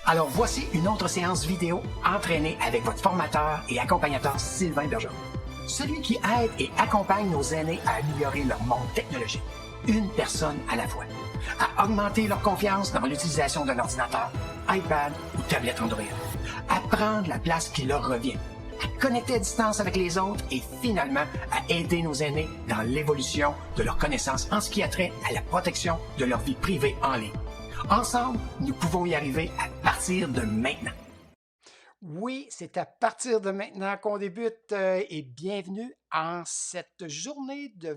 Alors voici une autre séance vidéo entraînée avec votre formateur et accompagnateur Sylvain Bergeron. Celui qui aide et accompagne nos aînés à améliorer leur monde technologique, une personne à la fois, à augmenter leur confiance dans l'utilisation d'un ordinateur, iPad ou tablette Android, à prendre la place qui leur revient, à connecter à distance avec les autres et finalement à aider nos aînés dans l'évolution de leurs connaissances en ce qui a trait à la protection de leur vie privée en ligne. Ensemble, nous pouvons y arriver à partir de maintenant. Oui, c'est à partir de maintenant qu'on débute et bienvenue en cette journée de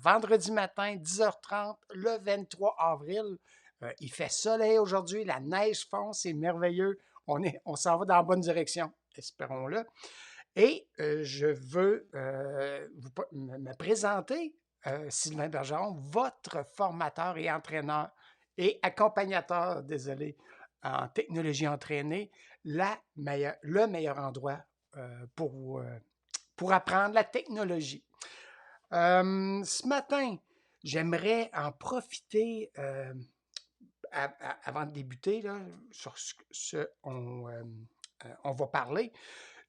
vendredi matin, 10h30, le 23 avril. Il fait soleil aujourd'hui, la neige fond, c'est merveilleux. On s'en va dans la bonne direction, espérons-le. Et je veux me présenter, Sylvain Bergeron, votre formateur et entraîneur et accompagnateur, désolé, en technologie entraînée, le meilleur endroit pour apprendre la technologie. Ce matin, j'aimerais en profiter avant de débuter là, sur ce on va parler.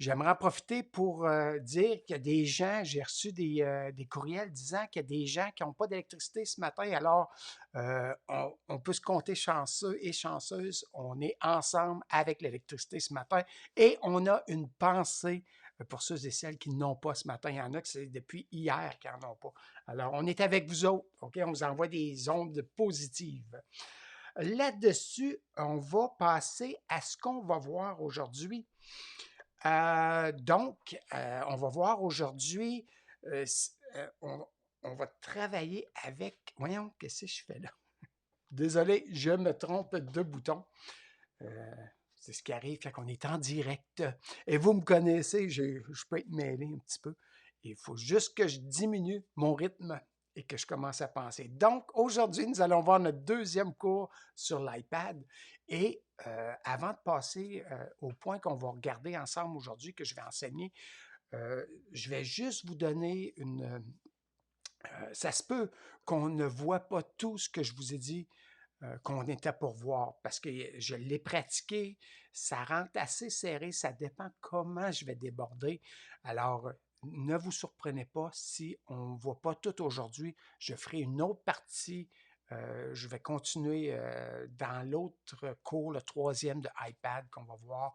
J'aimerais en profiter pour dire qu'il y a des gens, j'ai reçu des courriels disant qu'il y a des gens qui n'ont pas d'électricité ce matin, alors on peut se compter chanceux et chanceuses. On est ensemble avec l'électricité ce matin et on a une pensée pour ceux et celles qui n'ont pas ce matin. Il y en a qui c'est depuis hier qui n'en ont pas. Alors, on est avec vous autres, OK? On vous envoie des ondes positives. Là-dessus, on va passer à ce qu'on va voir aujourd'hui. Donc, on va voir aujourd'hui, on va travailler avec... Voyons, qu'est-ce que je fais là? Désolé, je me trompe de bouton. C'est ce qui arrive quand on est en direct. Et vous me connaissez, je peux être mêlé un petit peu. Il faut juste que je diminue mon rythme et que je commence à penser. Donc, aujourd'hui, nous allons voir notre deuxième cours sur l'iPad. Et avant de passer au point qu'on va regarder ensemble aujourd'hui, que je vais enseigner, je vais juste vous donner une... ça se peut qu'on ne voit pas tout ce que je vous ai dit qu'on était pour voir, parce que je l'ai pratiqué, ça rentre assez serré, ça dépend comment je vais déborder. Alors, ne vous surprenez pas si on ne voit pas tout aujourd'hui. Je ferai une autre partie. Je vais continuer dans l'autre cours, le troisième de iPad qu'on va voir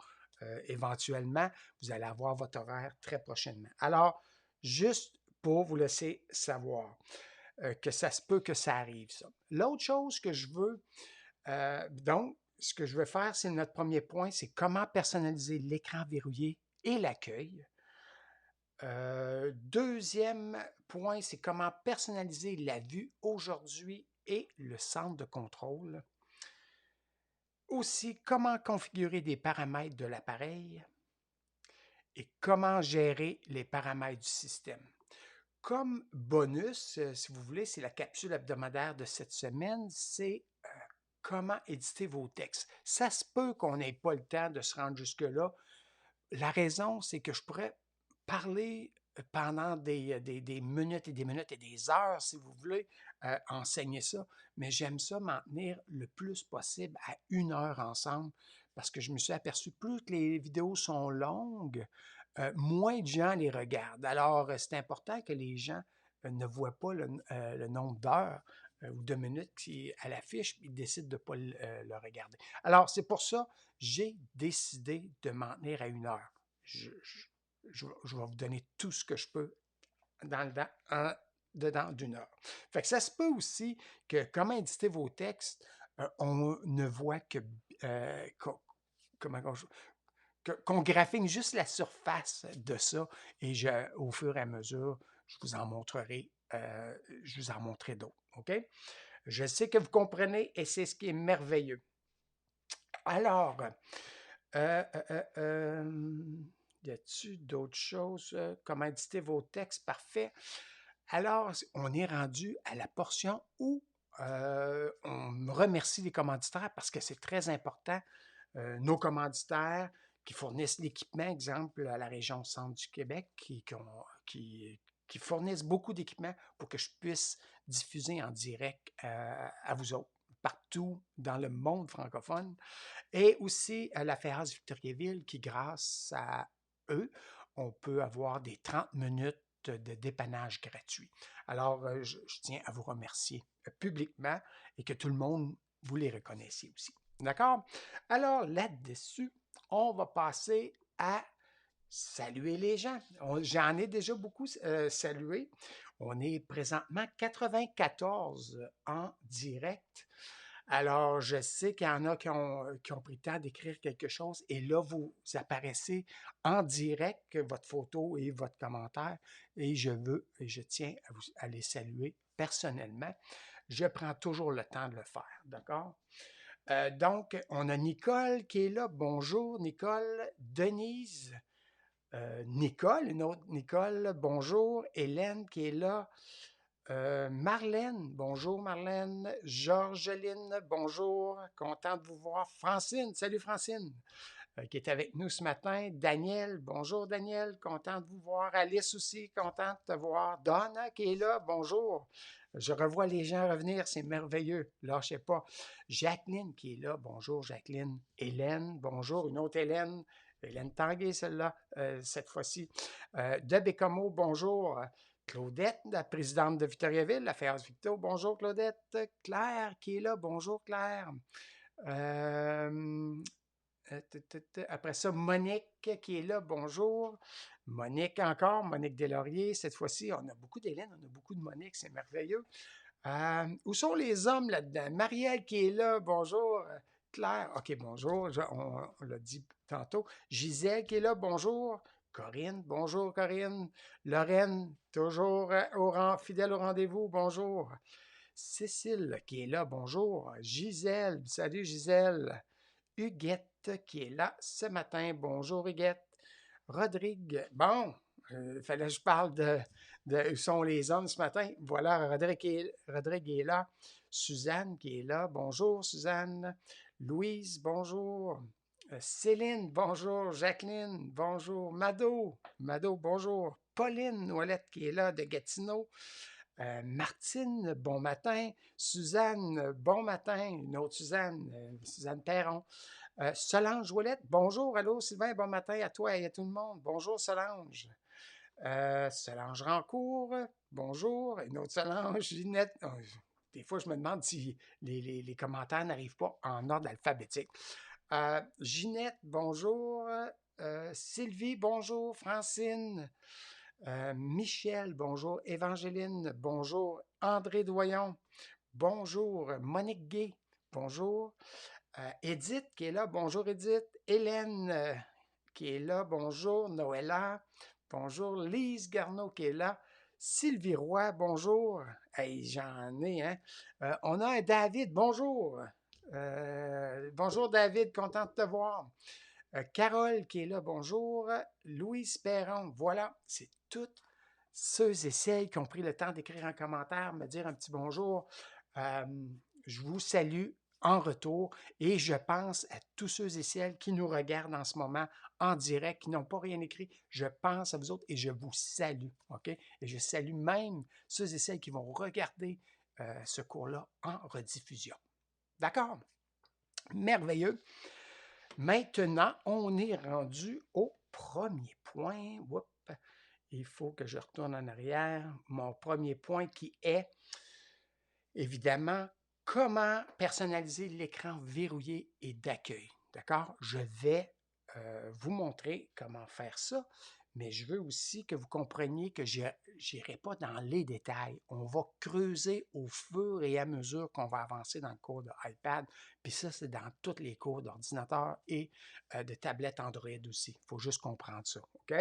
éventuellement. Vous allez avoir votre horaire très prochainement. Alors, juste pour vous laisser savoir que ça se peut que ça arrive, ça. L'autre chose que je veux, donc, ce que je veux faire, c'est notre premier point, c'est comment personnaliser l'écran verrouillé et l'accueil. Deuxième point, c'est comment personnaliser la vue aujourd'hui et le centre de contrôle. Aussi, comment configurer des paramètres de l'appareil et comment gérer les paramètres du système. Comme bonus, si vous voulez, c'est la capsule hebdomadaire de cette semaine, c'est comment éditer vos textes. Ça se peut qu'on n'ait pas le temps de se rendre jusque-là. La raison, c'est que je pourrais parler pendant des minutes et des minutes et des heures, si vous voulez, enseigner ça, mais j'aime ça m'en tenir le plus possible à 1 heure ensemble, parce que je me suis aperçu, plus que les vidéos sont longues, moins de gens les regardent. Alors, c'est important que les gens ne voient pas le nombre d'heures ou de minutes qui à l'affiche, ils décident de ne pas le regarder. Alors, c'est pour ça que j'ai décidé de m'en tenir à 1 heure. Je vais vous donner tout ce que je peux dedans d'1 heure. Fait que ça se peut aussi que comment éditer vos textes, on ne voit que qu'on graphine juste la surface de ça et au fur et à mesure, je vous en montrerai d'autres. OK? Je sais que vous comprenez et c'est ce qui est merveilleux. Alors, y a-t-il d'autres choses? Comment éditer vos textes? Parfait. Alors, on est rendu à la portion où on remercie les commanditaires parce que c'est très important. Nos commanditaires qui fournissent l'équipement, exemple à la région centre du Québec, qui fournissent beaucoup d'équipements pour que je puisse diffuser en direct à vous autres. partout dans le monde francophone. Et aussi la Fédération Victoriaville qui, grâce à eux, on peut avoir des 30 minutes de dépannage gratuit. Alors, je tiens à vous remercier publiquement et que tout le monde vous les reconnaissiez aussi. D'accord? Alors, là-dessus, on va passer à saluer les gens. J'en ai déjà beaucoup salué. On est présentement 94 en direct. Alors, je sais qu'il y en a qui ont pris le temps d'écrire quelque chose et là, vous apparaissez en direct, votre photo et votre commentaire et je tiens à les saluer personnellement. Je prends toujours le temps de le faire, d'accord? Donc, on a Nicole qui est là. Bonjour, Nicole. Denise, Nicole, une autre Nicole. Bonjour. Hélène qui est là. Marlène, bonjour Marlène. Georgeline, bonjour. Content de vous voir. Francine, salut Francine, qui est avec nous ce matin. Daniel, bonjour Daniel. Content de vous voir. Alice aussi, content de te voir. Donna qui est là, bonjour. Je revois les gens revenir, c'est merveilleux. Lâchez pas. Jacqueline qui est là, bonjour Jacqueline. Hélène, bonjour. Une autre Hélène. Hélène Tanguay, celle-là, cette fois-ci. De Bécomo, bonjour. Claudette, la présidente de Victoriaville, la Fédération Victo. Bonjour Claudette. Claire qui est là. Bonjour Claire. Après ça, Monique qui est là. Bonjour. Monique encore. Monique Deslauriers. Cette fois-ci, on a beaucoup d'Hélène, on a beaucoup de Monique. C'est merveilleux. Où sont les hommes là-dedans? Marielle qui est là. Bonjour. Claire. OK, bonjour. On l'a dit tantôt. Gisèle qui est là. Bonjour. Corinne, bonjour Corinne. Lorraine, toujours fidèle au rendez-vous, bonjour. Cécile qui est là, bonjour. Gisèle, salut Gisèle. Huguette qui est là ce matin, bonjour Huguette. Rodrigue, bon, il fallait que je parle de où sont les hommes ce matin. Voilà, Rodrigue est là. Suzanne qui est là, bonjour Suzanne. Louise, bonjour. Céline, bonjour. Jacqueline, bonjour. Mado, bonjour. Pauline Ouellette qui est là de Gatineau. Martine, bon matin. Suzanne, bon matin. Une autre Suzanne, Suzanne Perron. Solange Ouellette, bonjour. Allô, Sylvain, bon matin à toi et à tout le monde. Bonjour, Solange. Solange Rancourt, bonjour. Une autre Solange, Ginette. Oh, des fois, je me demande si les commentaires n'arrivent pas en ordre alphabétique. Ginette, bonjour. Sylvie, bonjour. Francine. Michel, bonjour. Évangéline, bonjour. André Doyon, bonjour. Monique Gay, bonjour. Edith qui est là, bonjour Edith. Hélène qui est là, bonjour. Noëlla, bonjour. Lise Garneau qui est là. Sylvie Roy, bonjour. Hey, j'en ai, hein. On a un David, bonjour. Bonjour David, content de te voir. Carole qui est là, bonjour. Louise Perron, voilà, c'est toutes ceux et celles qui ont pris le temps d'écrire un commentaire, me dire un petit bonjour. Je vous salue en retour et je pense à tous ceux et celles qui nous regardent en ce moment en direct, qui n'ont pas rien écrit. Je pense à vous autres et je vous salue, OK? Et je salue même ceux et celles qui vont regarder ce cours-là en rediffusion. D'accord? Merveilleux. Maintenant, on est rendu au premier point. Oups, il faut que je retourne en arrière. Mon premier point qui est, évidemment, comment personnaliser l'écran verrouillé et d'accueil. D'accord? Je vais vous montrer comment faire ça, mais je veux aussi que vous compreniez que je n'irai pas dans les détails. On va creuser au fur et à mesure qu'on va avancer dans le cours de iPad. Puis ça, c'est dans tous les cours d'ordinateur et de tablettes Android aussi. Il faut juste comprendre ça. OK?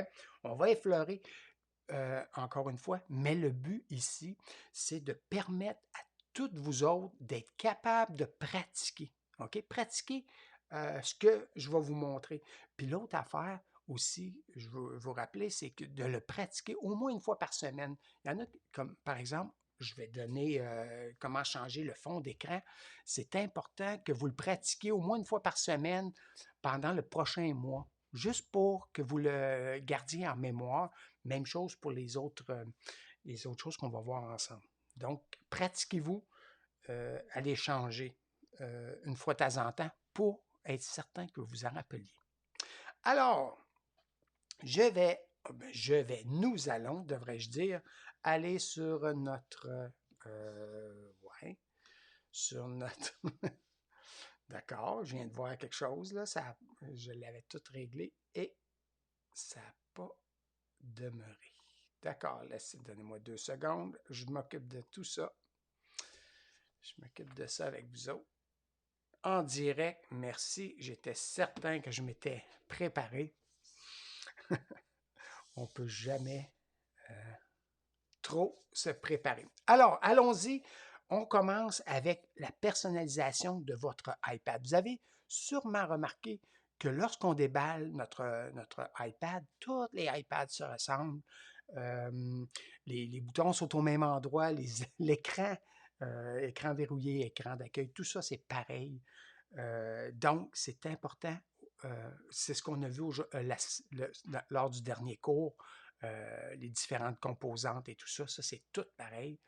On va effleurer encore une fois, mais le but ici, c'est de permettre à toutes vous autres d'être capables de pratiquer. OK? Pratiquer ce que je vais vous montrer. Puis l'autre affaire aussi, je veux vous rappeler, c'est que de le pratiquer au moins une fois par semaine. Il y en a comme, par exemple, je vais donner comment changer le fond d'écran. C'est important que vous le pratiquiez au moins une fois par semaine pendant le prochain mois, juste pour que vous le gardiez en mémoire. Même chose pour les autres choses qu'on va voir ensemble. Donc, pratiquez-vous à les changer. une fois de temps en temps pour être certain que vous en rappeliez. Alors, nous allons, devrais-je dire, aller sur notre, ouais, sur notre, d'accord, je viens de voir quelque chose, là, je l'avais tout réglé et ça n'a pas demeuré. D'accord, donnez-moi 2 secondes, je m'occupe de tout ça. Je m'occupe de ça avec vous autres. En direct, merci, j'étais certain que je m'étais préparé. On ne peut jamais trop se préparer. Alors, allons-y. On commence avec la personnalisation de votre iPad. Vous avez sûrement remarqué que lorsqu'on déballe notre iPad, tous les iPads se ressemblent. Les boutons sont au même endroit, l'écran, écran verrouillé, écran d'accueil, tout ça, c'est pareil. Donc, c'est important. C'est ce qu'on a vu lors du dernier cours, les différentes composantes et tout ça. Ça, c'est tout pareil.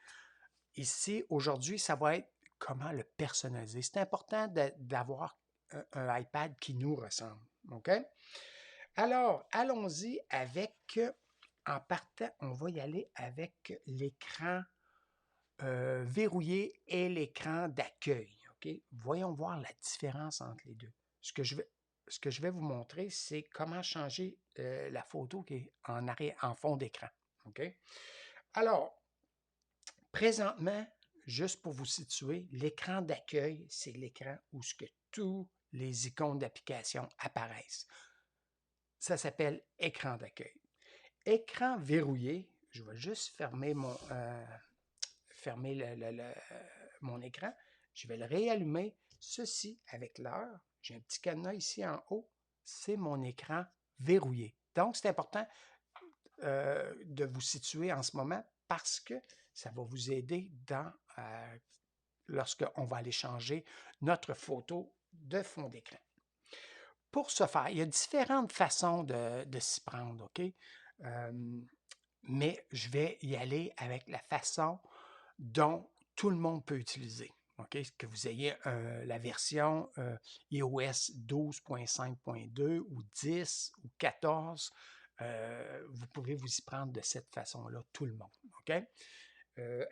Ici, aujourd'hui, ça va être comment le personnaliser. C'est important d'avoir un iPad qui nous ressemble. OK? Alors, allons-y avec, en partant, on va y aller avec l'écran verrouillé et l'écran d'accueil. Okay? Voyons voir la différence entre les deux. Ce que je vais vous montrer, c'est comment changer la photo qui est en fond d'écran. Okay? Alors, présentement, juste pour vous situer, l'écran d'accueil, c'est l'écran où ce que tous les icônes d'application apparaissent. Ça s'appelle écran d'accueil. Écran verrouillé, je vais juste fermer mon écran. Je vais le réallumer. Ceci, avec l'heure, j'ai un petit cadenas ici en haut, c'est mon écran verrouillé. Donc, c'est important de vous situer en ce moment parce que ça va vous aider lorsqu'on va aller changer notre photo de fond d'écran. Pour ce faire, il y a différentes façons de s'y prendre, OK? Mais je vais y aller avec la façon dont tout le monde peut utiliser. OK? Que vous ayez la version iOS 12.5.2 ou 10 ou 14, vous pouvez vous y prendre de cette façon-là, tout le monde. OK?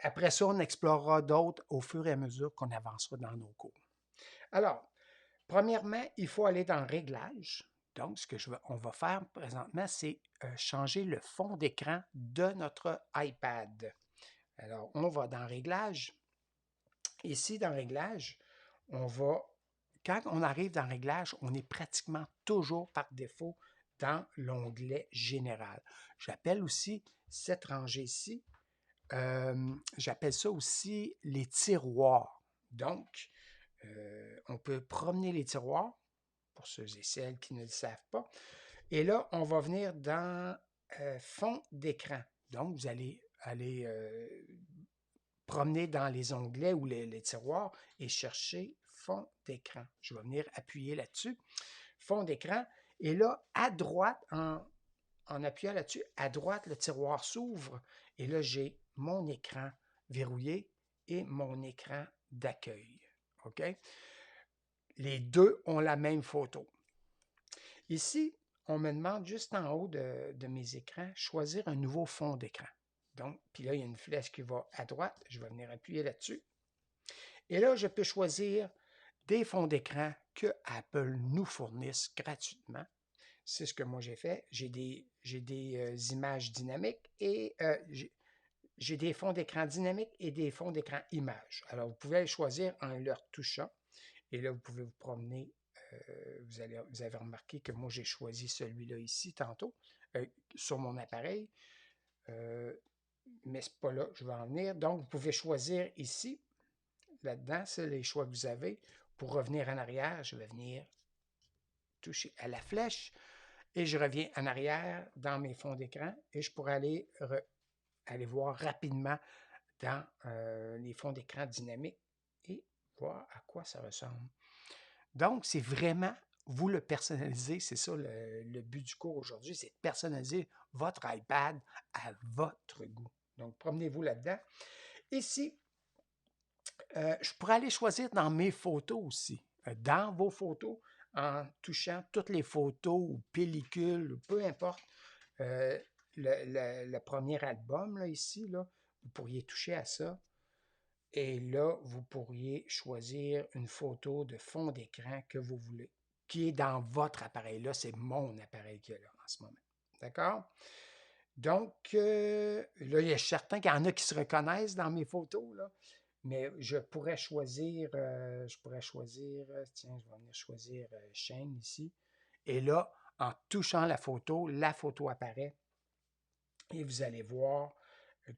Après ça, on explorera d'autres au fur et à mesure qu'on avancera dans nos cours. Alors, premièrement, il faut aller dans Réglages. Donc, on va faire présentement, c'est changer le fond d'écran de notre iPad. Alors, on va dans Réglages. Ici, dans Réglages, quand on arrive dans Réglages, on est pratiquement toujours par défaut dans l'onglet Général. J'appelle aussi cette rangée ici, j'appelle ça aussi les tiroirs. Donc, on peut promener les tiroirs, pour ceux et celles qui ne le savent pas. Et là, on va venir dans fond d'écran. Donc, vous allez aller promener dans les onglets ou les tiroirs et chercher fond d'écran. Je vais venir appuyer là-dessus. Fond d'écran. Et là, à droite, en appuyant là-dessus, à droite, le tiroir s'ouvre. Et là, j'ai mon écran verrouillé et mon écran d'accueil. OK? Les deux ont la même photo. Ici, on me demande juste en haut de mes écrans, choisir un nouveau fond d'écran. Donc, puis là, il y a une flèche qui va à droite. Je vais venir appuyer là-dessus. Et là, je peux choisir des fonds d'écran que Apple nous fournisse gratuitement. C'est ce que moi j'ai fait. J'ai des images dynamiques et j'ai des fonds d'écran dynamiques et des fonds d'écran images. Alors, vous pouvez les choisir en leur touchant. Et là, vous pouvez vous promener. Vous avez remarqué que moi, j'ai choisi celui-là ici tantôt sur mon appareil. Mais ce n'est pas là que je vais en venir. Donc, vous pouvez choisir ici, là-dedans, c'est les choix que vous avez. Pour revenir en arrière, je vais venir toucher à la flèche et je reviens en arrière dans mes fonds d'écran et je pourrais aller voir rapidement dans les fonds d'écran dynamiques et voir à quoi ça ressemble. Donc, c'est vraiment, vous le personnalisez, c'est ça le but du cours aujourd'hui, c'est de personnaliser votre iPad à votre goût. Donc, promenez-vous là-dedans. Ici, Je pourrais aller choisir dans mes photos aussi. Dans vos photos, en touchant toutes les photos ou pellicules, ou peu importe, euh, le premier album, là, ici, là, vous pourriez toucher à ça. Et là, vous pourriez choisir une photo de fond d'écran que vous voulez, qui est dans votre appareil. Là, c'est mon appareil qui est là en ce moment. D'accord? Donc, là, il y a certains qu'il y en a qui se reconnaissent dans mes photos, là, mais je pourrais choisir, tiens, je vais venir choisir chaîne ici. Et là, en touchant la photo apparaît et vous allez voir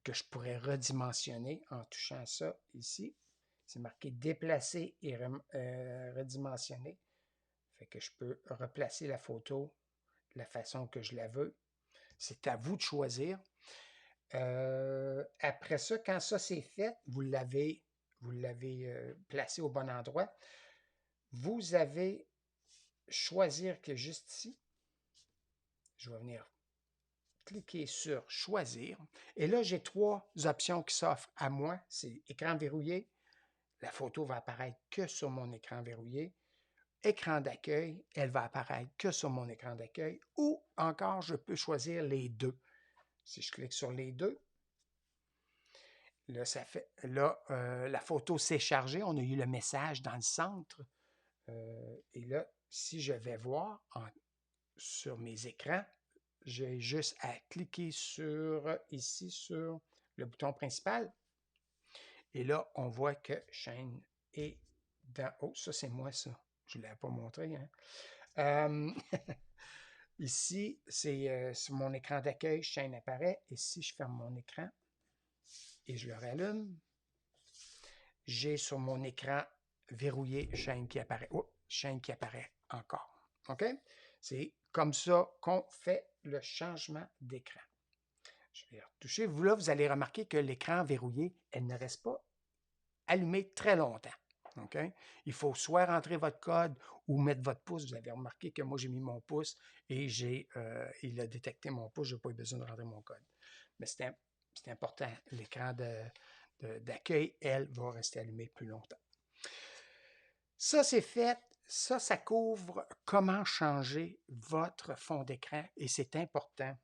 que je pourrais redimensionner en touchant ça ici. C'est marqué déplacer et redimensionner. Fait que je peux replacer la photo de la façon que je la veux. C'est à vous de choisir. Après ça, quand ça c'est fait, vous l'avez placé au bon endroit. Vous avez choisir que juste ici, je vais venir cliquer sur choisir. Et là, j'ai trois options qui s'offrent à moi. C'est écran verrouillé. La photo va apparaître que sur mon écran verrouillé. Écran d'accueil, elle va apparaître que sur mon écran d'accueil. Ou encore, je peux choisir les deux. Si je clique sur les deux, là, la photo s'est chargée. On a eu le message dans le centre. Et là, si je vais voir sur mes écrans, j'ai juste à cliquer ici sur le bouton principal. Et là, on voit que chaîne est dans... Oh, ça, c'est moi, ça. Je ne l'avais pas montré. Hein? Ici, c'est sur mon écran d'accueil, chaîne apparaît. Et si je ferme mon écran et je le rallume, j'ai sur mon écran verrouillé chaîne qui apparaît. Oh, chaîne qui apparaît encore. OK? C'est comme ça qu'on fait le changement d'écran. Je vais retoucher. Vous, là, vous allez remarquer que l'écran verrouillé, elle ne reste pas allumée très longtemps. OK? Il faut soit rentrer votre code ou mettre votre pouce. Vous avez remarqué que moi, j'ai mis mon pouce et il a détecté mon pouce. Je n'ai pas eu besoin de rentrer mon code. Mais c'est important. L'écran d'accueil, elle, va rester allumée plus longtemps. Ça, c'est fait. Ça couvre comment changer votre fond d'écran et c'est important.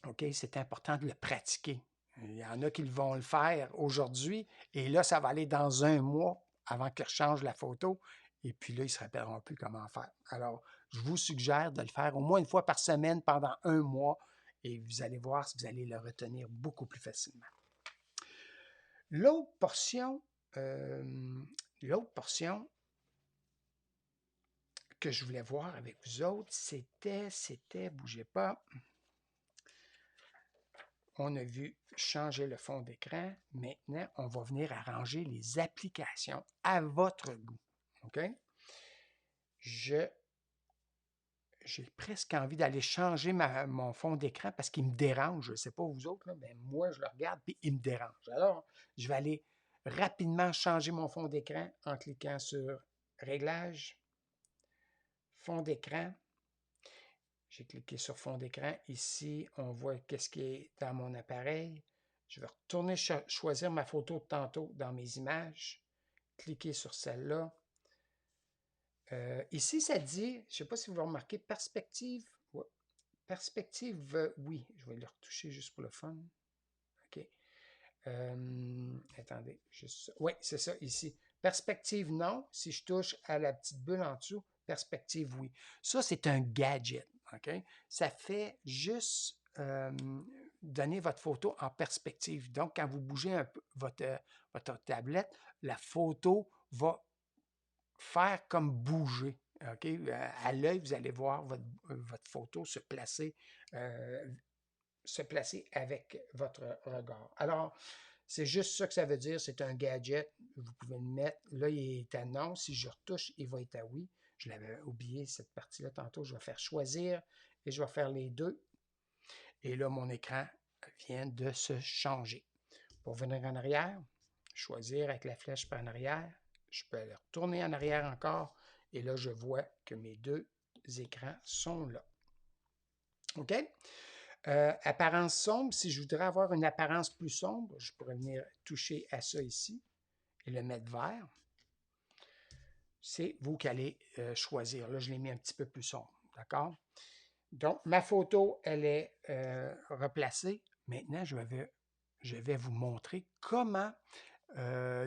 OK, c'est important de le pratiquer. Il y en a qui vont le faire aujourd'hui et là, ça va aller dans un mois avant qu'ils changent la photo et puis là, ils ne se rappelleront plus comment faire. Alors, je vous suggère de le faire au moins une fois par semaine pendant un mois et vous allez voir si vous allez le retenir beaucoup plus facilement. L'autre portion, que je voulais voir avec vous autres, bougez pas. On a vu changer le fond d'écran. Maintenant, on va venir arranger les applications à votre goût. OK? J'ai presque envie d'aller changer mon fond d'écran parce qu'il me dérange. Je ne sais pas vous autres, là, mais moi, je le regarde et il me dérange. Alors, je vais aller rapidement changer mon fond d'écran en cliquant sur Réglages, fond d'écran. J'ai cliqué sur fond d'écran. Ici, on voit qu'est-ce qui est dans mon appareil. Je vais retourner choisir ma photo de tantôt dans mes images. Cliquer sur celle-là. Ici, ça dit, je ne sais pas si vous remarquez, perspective. Ouais. Perspective, oui. Je vais le retoucher juste pour le fun. OK. Attendez. Oui, c'est ça, ici. Perspective, non. Si je touche à la petite bulle en dessous, perspective, oui. Ça, c'est un gadget. OK? Ça fait juste donner votre photo en perspective. Donc, quand vous bougez un peu votre tablette, la photo va faire comme bouger. OK? À l'œil, vous allez voir votre photo se placer avec votre regard. Alors, c'est juste ça que ça veut dire. C'est un gadget. Vous pouvez le mettre. Là, il est à non. Si je retouche, il va être à oui. Je l'avais oublié cette partie-là tantôt. Je vais faire choisir et je vais faire les deux. Et là, mon écran vient de se changer. Pour venir en arrière, choisir avec la flèche par en arrière. Je peux aller retourner en arrière encore. Et là, je vois que mes deux écrans sont là. OK? Apparence sombre, si je voudrais avoir une apparence plus sombre, je pourrais venir toucher à ça ici. et le mettre vert, c'est vous qui allez choisir. Là, je l'ai mis un petit peu plus sombre, d'accord? Donc, ma photo, elle est replacée. Maintenant, je vais vous montrer comment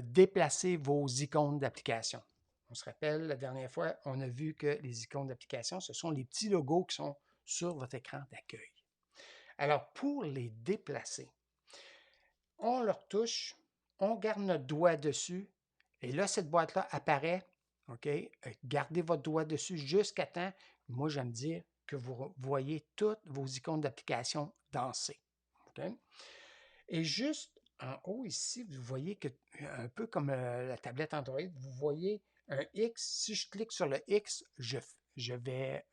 déplacer vos icônes d'application. On se rappelle, la dernière fois, on a vu que les icônes d'application, ce sont les petits logos qui sont sur votre écran d'accueil. Alors, pour les déplacer, on leur touche, on garde notre doigt dessus, et là, cette boîte-là apparaît. OK? Gardez votre doigt dessus jusqu'à temps, moi, j'aime dire que vous voyez toutes vos icônes d'application danser. OK? Et juste en haut ici, vous voyez que, un peu comme la tablette Android, vous voyez un X. Si je clique sur le X, je vais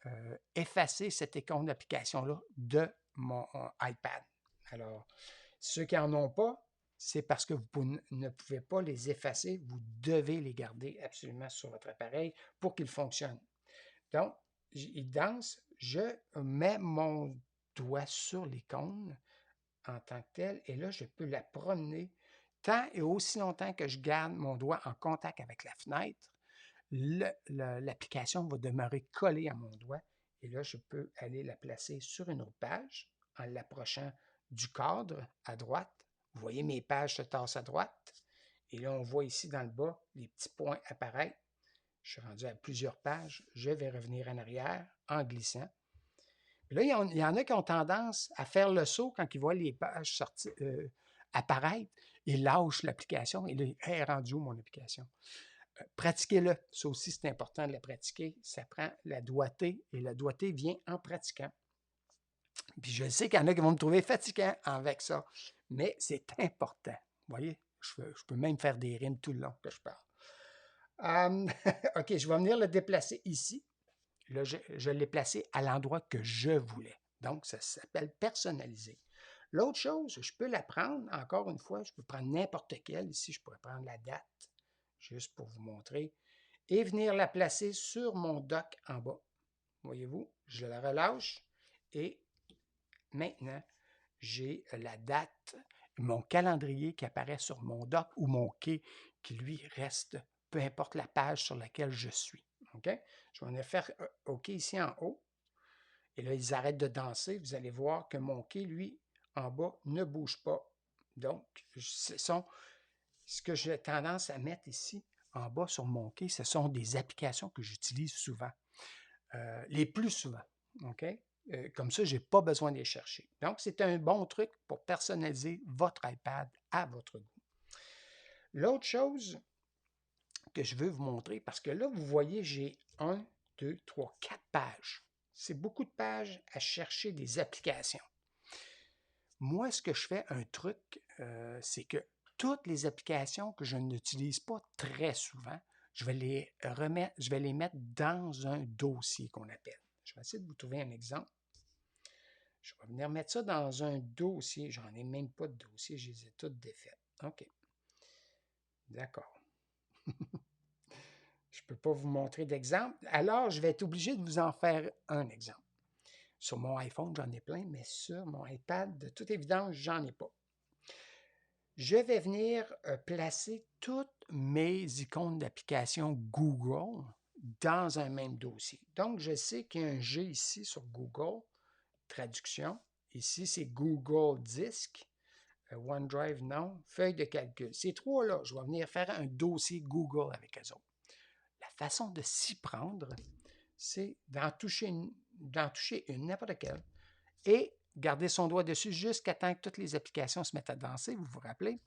effacer cette icône d'application-là de mon iPad. Alors, ceux qui n'en ont pas, c'est parce que vous ne pouvez pas les effacer. Vous devez les garder absolument sur votre appareil pour qu'ils fonctionnent. Donc, il danse. Je mets mon doigt sur l'icône en tant que telle, et là, je peux la promener tant et aussi longtemps que je garde mon doigt en contact avec la fenêtre. L'application va demeurer collée à mon doigt, et là, je peux aller la placer sur une autre page en l'approchant du cadre à droite. Vous voyez, mes pages se tassent à droite, et là, on voit ici dans le bas les petits points apparaître. Je suis rendu à plusieurs pages. Je vais revenir en arrière en glissant. Là, il y en a qui ont tendance à faire le saut quand ils voient les pages sortir, apparaître. Ils lâchent l'application et là, elle est rendue où mon application? Pratiquez-le. Ça aussi, c'est important de la pratiquer. Ça prend la doigté et la doigté vient en pratiquant. Puis je sais qu'il y en a qui vont me trouver fatigant avec ça, mais c'est important. Vous voyez, je peux même faire des rimes tout le long que je parle. OK, je vais venir le déplacer ici. Là, je l'ai placé à l'endroit que je voulais. Donc, ça s'appelle personnaliser. L'autre chose, je peux la prendre, encore une fois, je peux prendre n'importe quelle. Ici, je pourrais prendre la date, juste pour vous montrer, et venir la placer sur mon dock en bas. Voyez-vous, je la relâche et maintenant, j'ai la date, mon calendrier qui apparaît sur mon dock ou mon quai qui, lui, reste, peu importe la page sur laquelle je suis. OK? Je vais en faire OK ici en haut. Et là, ils arrêtent de danser. Vous allez voir que mon quai, lui, en bas, ne bouge pas. Donc, ce que j'ai tendance à mettre ici, en bas sur mon quai, ce sont des applications que j'utilise souvent. Les plus souvent. OK? Comme ça, je n'ai pas besoin de les chercher. Donc, c'est un bon truc pour personnaliser votre iPad à votre goût. L'autre chose que je veux vous montrer, parce que là, vous voyez, j'ai 1, 2, 3, 4 pages. C'est beaucoup de pages à chercher des applications. Moi, ce que je fais, un truc, c'est que toutes les applications que je n'utilise pas très souvent, je vais les mettre dans un dossier qu'on appelle. Je vais essayer de vous trouver un exemple. Je vais venir mettre ça dans un dossier. J'en ai même pas de dossier, je les ai toutes défaites. OK. D'accord. Je ne peux pas vous montrer d'exemple. Alors, je vais être obligé de vous en faire un exemple. Sur mon iPhone, j'en ai plein, mais sur mon iPad, de toute évidence, j'en ai pas. Je vais venir placer toutes mes icônes d'application Google dans un même dossier. Donc, je sais qu'il y a un G ici sur Google, traduction. Ici, c'est Google Disc. OneDrive, non. Feuille de calcul. Ces trois-là, je vais venir faire un dossier Google avec eux autres. La façon de s'y prendre, c'est d'en toucher une, n'importe quelle, et garder son doigt dessus jusqu'à temps que toutes les applications se mettent à danser, vous vous rappelez.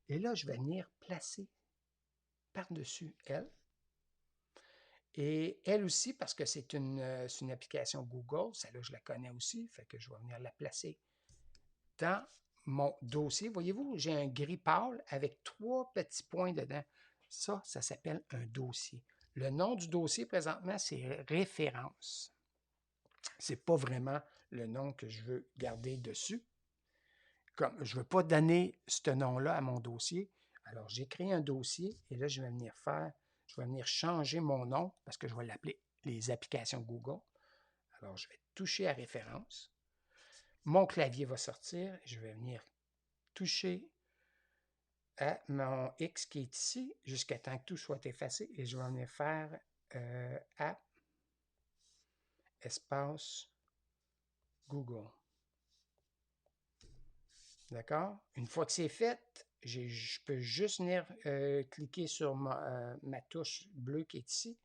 Et là, je vais venir placer par-dessus elle. Et elle aussi, parce que c'est une application Google, celle-là, je la connais aussi, fait que je vais venir la placer dans mon dossier. Voyez-vous, j'ai un gris pâle avec 3 petits points dedans. Ça s'appelle un dossier. Le nom du dossier, présentement, c'est référence. Ce n'est pas vraiment le nom que je veux garder dessus. Comme je ne veux pas donner ce nom-là à mon dossier, alors j'ai créé un dossier et là, je vais venir changer mon nom parce que je vais l'appeler les applications Google. Alors, je vais toucher à référence. Mon clavier va sortir et je vais venir toucher à mon X qui est ici jusqu'à temps que tout soit effacé et je vais venir faire app espace Google. D'accord? Une fois que c'est fait, je peux juste venir cliquer sur ma touche bleue qui est ici.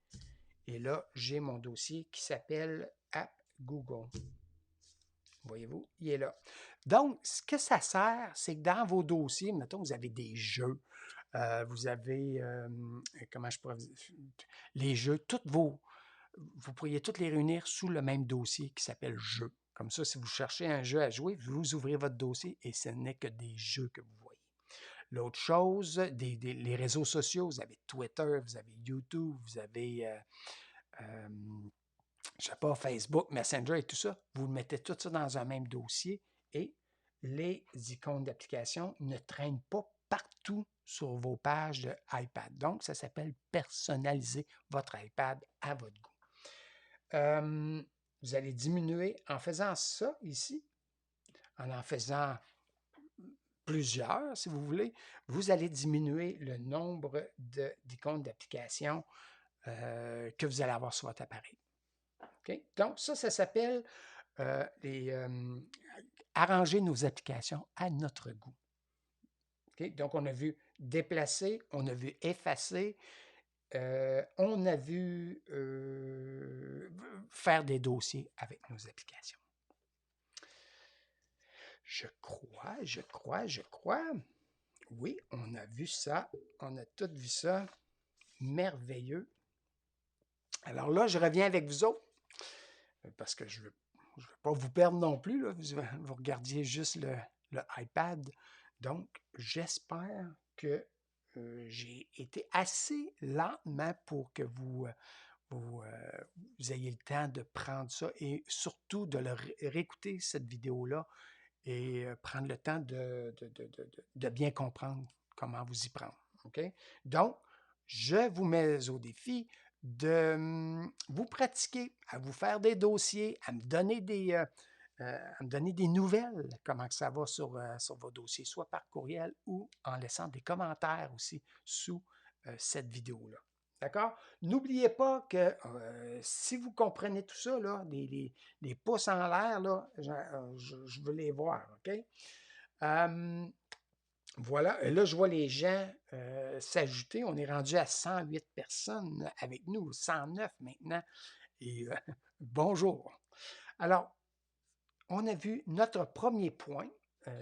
Et là, j'ai mon dossier qui s'appelle App Google. Voyez-vous, il est là. Donc, ce que ça sert, c'est que dans vos dossiers, mettons, vous avez des jeux, vous avez, comment je pourrais dire, les jeux, vous pourriez tous les réunir sous le même dossier qui s'appelle Jeux. Comme ça, si vous cherchez un jeu à jouer, vous ouvrez votre dossier et ce n'est que des jeux que vous voyez. L'autre chose, les réseaux sociaux, vous avez Twitter, vous avez YouTube, vous avez, je ne sais pas, Facebook, Messenger et tout ça. Vous mettez tout ça dans un même dossier et les icônes d'application ne traînent pas partout sur vos pages de iPad. Donc, ça s'appelle personnaliser votre iPad à votre goût. Vous allez diminuer en faisant ça ici, en faisant plusieurs, si vous voulez, vous allez diminuer le nombre d'icônes d'application que vous allez avoir sur votre appareil. Okay? Donc, ça s'appelle arranger nos applications à notre goût. Okay? Donc, on a vu déplacer, on a vu effacer, on a vu faire des dossiers avec nos applications. Je crois. Oui, on a vu ça. On a tout vu ça. Merveilleux. Alors là, je reviens avec vous autres, parce que je ne veux pas vous perdre non plus. Là. Vous regardiez juste le iPad. Donc, j'espère que j'ai été assez lentement pour que vous ayez le temps de prendre ça et surtout de réécouter cette vidéo-là et prendre le temps de bien comprendre comment vous y prendre. Okay? Donc, je vous mets au défi de vous pratiquer, à vous faire des dossiers, à me donner des nouvelles, comment que ça va sur vos dossiers, soit par courriel ou en laissant des commentaires aussi sous cette vidéo-là. D'accord? N'oubliez pas que si vous comprenez tout ça, là, les pouces en l'air, là, je veux les voir, OK? Voilà, et là, je vois les gens s'ajouter. On est rendu à 108 personnes avec nous, 109 maintenant. Et bonjour. Alors, on a vu notre premier point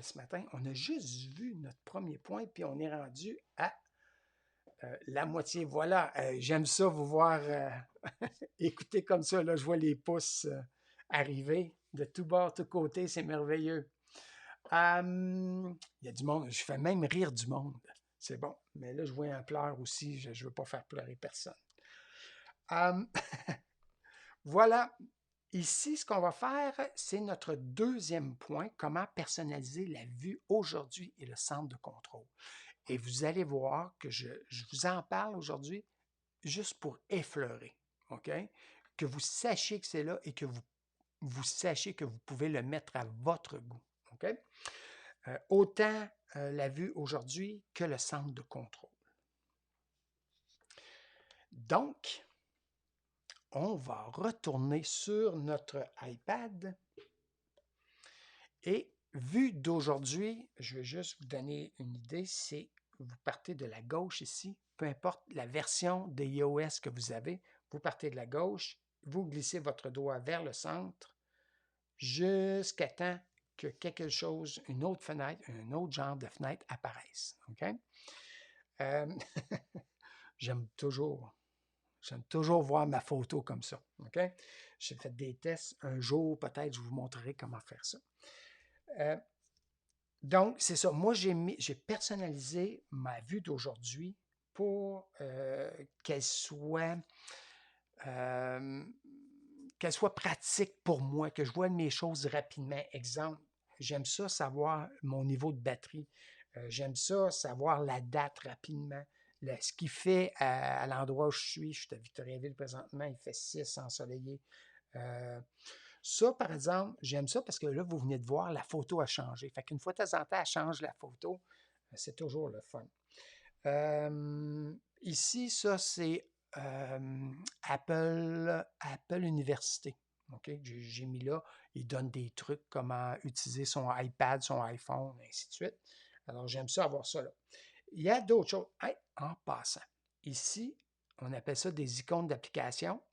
ce matin. On a juste vu notre premier point, puis on est rendu à la moitié. Voilà, j'aime ça vous voir écouter comme ça. Là, je vois les pouces arriver de tout bord, de tous côtés. C'est merveilleux. Il y a du monde. Je fais même rire du monde. C'est bon. Mais là, je vois un pleur aussi. Je ne veux pas faire pleurer personne. Voilà. Ici, ce qu'on va faire, c'est notre deuxième point, comment personnaliser la vue aujourd'hui et le centre de contrôle. Et vous allez voir que je vous en parle aujourd'hui juste pour effleurer, OK? Que vous sachiez que c'est là et que vous sachiez que vous pouvez le mettre à votre goût, OK? Autant la vue aujourd'hui que le centre de contrôle. Donc, on va retourner sur notre iPad et vue d'aujourd'hui, je vais juste vous donner une idée, c'est vous partez de la gauche ici, peu importe la version de iOS que vous avez, vous partez de la gauche, vous glissez votre doigt vers le centre jusqu'à temps que quelque chose, une autre fenêtre, un autre genre de fenêtre apparaisse. Okay? J'aime toujours voir ma photo comme ça. Okay? J'ai fait des tests. Un jour, peut-être, je vous montrerai comment faire ça. Donc, c'est ça. Moi, j'ai personnalisé ma vue d'aujourd'hui pour qu'elle soit pratique pour moi, que je vois mes choses rapidement. Exemple, j'aime ça savoir mon niveau de batterie. J'aime ça savoir la date rapidement. Ce qui fait à l'endroit où je suis à Victoriaville présentement, il fait 6 ensoleillé. Ça, par exemple, j'aime ça parce que là, vous venez de voir, la photo a changé. Fait qu'une fois de temps en temps, elle change la photo. C'est toujours le fun. Ici, ça, c'est Apple Université. OK? J'ai mis là, il donne des trucs, comment utiliser son iPad, son iPhone, ainsi de suite. Alors, j'aime ça avoir ça là. Il y a d'autres choses. Hey, en passant, ici, on appelle ça des icônes d'application.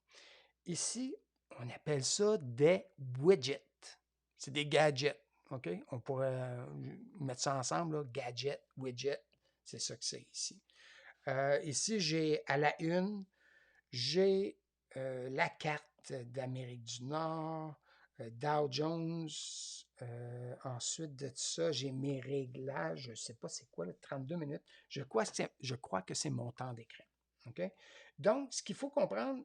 Ici, on appelle ça des widgets. C'est des gadgets. OK? On pourrait mettre ça ensemble, là, gadget, widget. C'est ça que c'est ici. Ici, j'ai à la une, j'ai la carte d'Amérique du Nord, Dow Jones. Ensuite de ça, j'ai mes réglages. Je ne sais pas c'est quoi, là, 32 minutes. Je crois que c'est mon temps d'écran. OK? Donc, ce qu'il faut comprendre,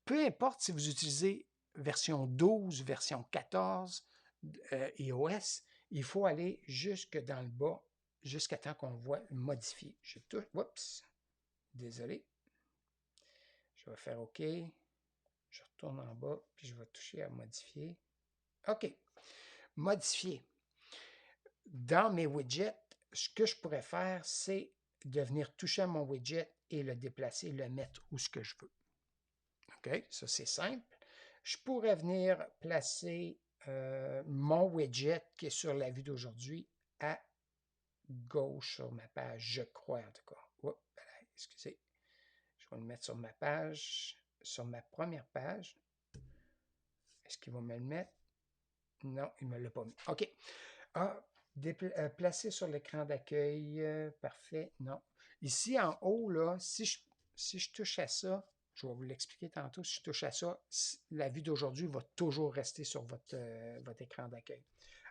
peu importe si vous utilisez version 12, version 14 iOS, il faut aller jusque dans le bas, jusqu'à temps qu'on voit modifier. Je touche, oups, désolé. Je vais faire OK. Je retourne en bas, puis je vais toucher à modifier. OK. Modifier. Dans mes widgets, ce que je pourrais faire, c'est de venir toucher à mon widget et le déplacer, le mettre où ce que je veux. OK? Ça, c'est simple. Je pourrais venir placer mon widget qui est sur la vue d'aujourd'hui à gauche sur ma page, je crois en tout cas. Oups, excusez. Je vais le mettre sur ma page, sur ma première page. Est-ce qu'il va me le mettre? Non, il ne me l'a pas mis. OK. Ah, placer sur l'écran d'accueil. Parfait. Non. Ici, en haut, là, si je touche à ça, je vais vous l'expliquer tantôt, si je touche à ça, la vue d'aujourd'hui va toujours rester sur votre écran d'accueil.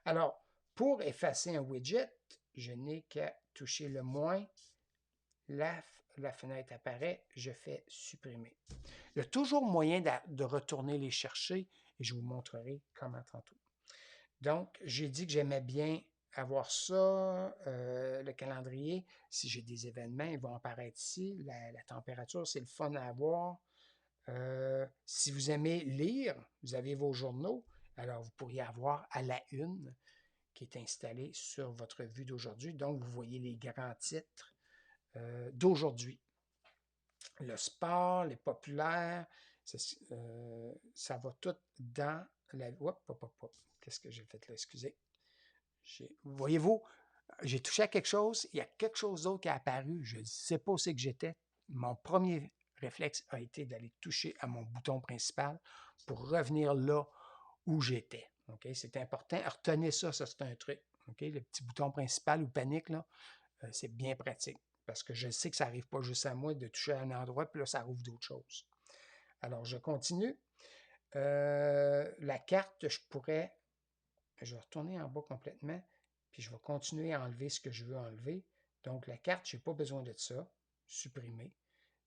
Alors, pour effacer un widget, je n'ai qu'à toucher le moins. La fenêtre apparaît, je fais supprimer. Il y a toujours moyen de retourner les chercher et je vous montrerai comment tantôt. Donc, j'ai dit que j'aimais bien avoir ça, le calendrier. Si j'ai des événements, ils vont apparaître ici. La température, c'est le fun à avoir. Si vous aimez lire, vous avez vos journaux, alors vous pourriez avoir à la une qui est installée sur votre vue d'aujourd'hui. Donc, vous voyez les grands titres d'aujourd'hui. Le sport, les populaires, ça va tout dans la... Qu'est-ce que j'ai fait là? Excusez. Voyez-vous, j'ai touché à quelque chose, il y a quelque chose d'autre qui est apparu, je ne sais pas où c'est que j'étais. Mon premier réflexe a été d'aller toucher à mon bouton principal pour revenir là où j'étais. Okay? C'est important. Retenez ça, ça c'est un truc. Okay? Le petit bouton principal ou panique, là, c'est bien pratique. Parce que je sais que ça n'arrive pas juste à moi de toucher à un endroit, puis là, ça rouvre d'autres choses. Alors, je continue. La carte, je vais retourner en bas complètement, puis je vais continuer à enlever ce que je veux enlever. Donc, la carte, je n'ai pas besoin de ça. Supprimer.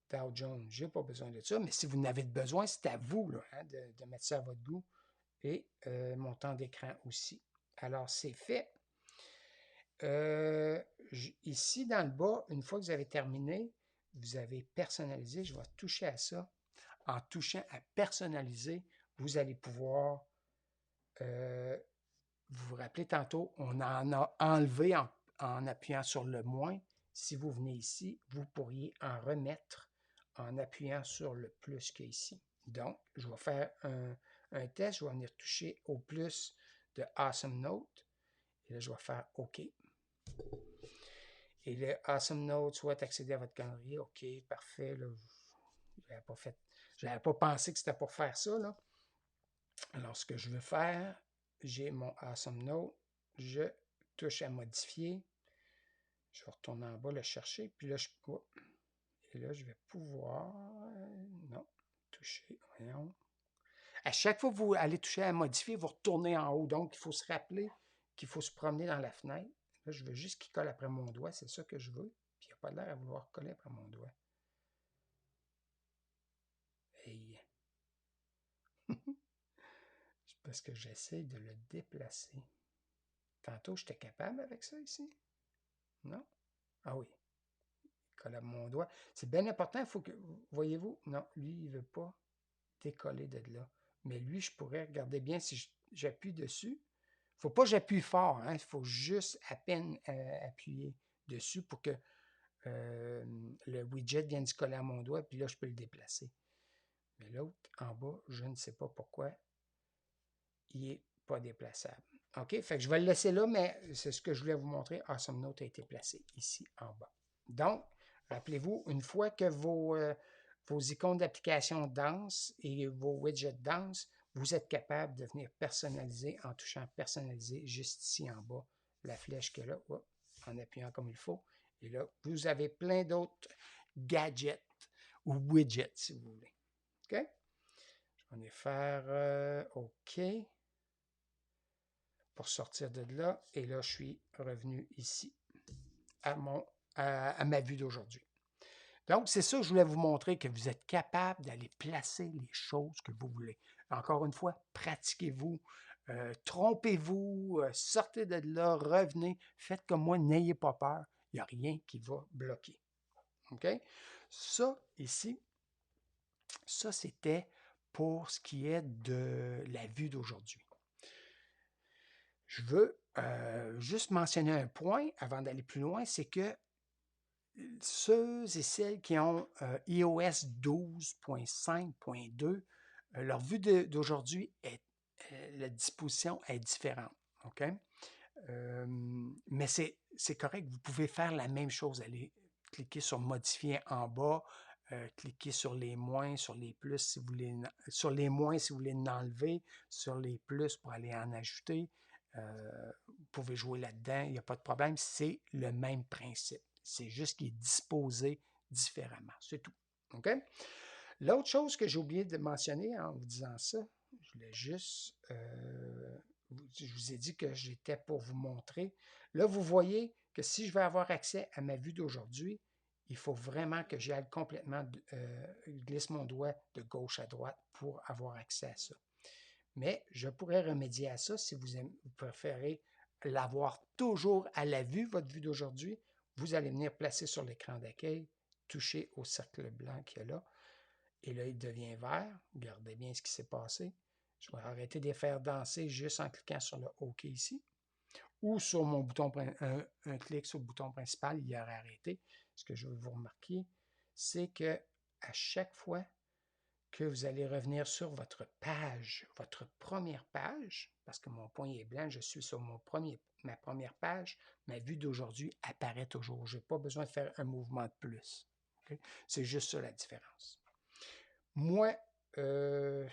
Dow Jones, je n'ai pas besoin de ça, mais si vous en avez besoin, c'est à vous là, hein, de mettre ça à votre goût. Et mon temps d'écran aussi. Alors, c'est fait. Ici, dans le bas, une fois que vous avez terminé, vous avez personnalisé. Je vais toucher à ça. En touchant à personnaliser, vous allez pouvoir, vous vous rappelez tantôt, on en a enlevé en appuyant sur le moins. Si vous venez ici, vous pourriez en remettre en appuyant sur le plus qui est ici. Donc, je vais faire un test. Je vais venir toucher au plus de Awesome Note. Et là, je vais faire OK. Et le Awesome Note souhaite accéder à votre calendrier. OK, parfait. Je n'avais pas pensé que c'était pour faire ça. Là. Alors, ce que je veux faire, j'ai mon Awesome Note. Je touche à modifier. Je vais retourner en bas, le chercher. Puis là, et là, je vais pouvoir... non, toucher. Voyons. À chaque fois que vous allez toucher à modifier, vous retournez en haut. Donc, il faut se rappeler qu'il faut se promener dans la fenêtre. Là, je veux juste qu'il colle après mon doigt. C'est ça que je veux. Puis, il n'y a pas l'air à vouloir coller après mon doigt. Hey. C'est parce que j'essaie de le déplacer. Tantôt, j'étais capable avec ça ici? Non? Ah oui. Il colle à mon doigt. C'est bien important. Il faut que... Voyez-vous? Non, lui, il ne veut pas décoller de là. Mais lui, je pourrais, regardez bien, si j'appuie dessus, il ne faut pas que j'appuie fort, hein, il faut juste à peine appuyer. dessus pour que le widget vienne se coller à mon doigt, puis là, je peux le déplacer. Mais l'autre, en bas, je ne sais pas pourquoi il n'est pas déplaçable. OK? Fait que je vais le laisser là, mais c'est ce que je voulais vous montrer. Awesome Note a été placé ici en bas. Donc, rappelez-vous, une fois que vos icônes d'application dansent et vos widgets dansent, vous êtes capable de venir personnaliser en touchant personnaliser juste ici en bas, la flèche qui est là, en appuyant comme il faut. Et là, vous avez plein d'autres gadgets ou widgets, si vous voulez. OK? Je vais faire OK pour sortir de là. Et là, je suis revenu ici à ma vue d'aujourd'hui. Donc, c'est ça que je voulais vous montrer, que vous êtes capable d'aller placer les choses que vous voulez. Encore une fois, pratiquez-vous, trompez-vous, sortez de là, revenez, faites comme moi, n'ayez pas peur, il n'y a rien qui va bloquer. OK? Ça, ici, ça, c'était pour ce qui est de la vue d'aujourd'hui. Je veux juste mentionner un point avant d'aller plus loin, c'est que ceux et celles qui ont iOS 12.5.2, leur vue d'aujourd'hui, la disposition est différente. OK? Mais c'est correct, vous pouvez faire la même chose. Allez cliquer sur modifier en bas, cliquer sur les moins, sur les plus si vous voulez, sur les moins si vous voulez en enlever, sur les plus pour aller en ajouter. Vous pouvez jouer là-dedans, il n'y a pas de problème, c'est le même principe. C'est juste qu'il est disposé différemment, c'est tout. OK? L'autre chose que j'ai oublié de mentionner en vous disant ça, je voulais juste, je vous ai dit que j'étais pour vous montrer. Là, vous voyez que si je veux avoir accès à ma vue d'aujourd'hui, il faut vraiment que j'aille complètement, glisse mon doigt de gauche à droite pour avoir accès à ça. Mais je pourrais remédier à ça si vous préférez l'avoir toujours à la vue, votre vue d'aujourd'hui. Vous allez venir placer sur l'écran d'accueil, toucher au cercle blanc qu'il y a là, et là, il devient vert. Regardez bien ce qui s'est passé. Je vais arrêter de les faire danser juste en cliquant sur le OK ici, ou sur mon bouton, un clic sur le bouton principal, il aurait arrêté. Ce que je veux vous remarquer, c'est que à chaque fois que vous allez revenir sur votre page, votre première page, parce que mon poignet est blanc, je suis sur ma première page, ma vue d'aujourd'hui apparaît toujours. Je n'ai pas besoin de faire un mouvement de plus. Okay? C'est juste ça la différence. Moi, je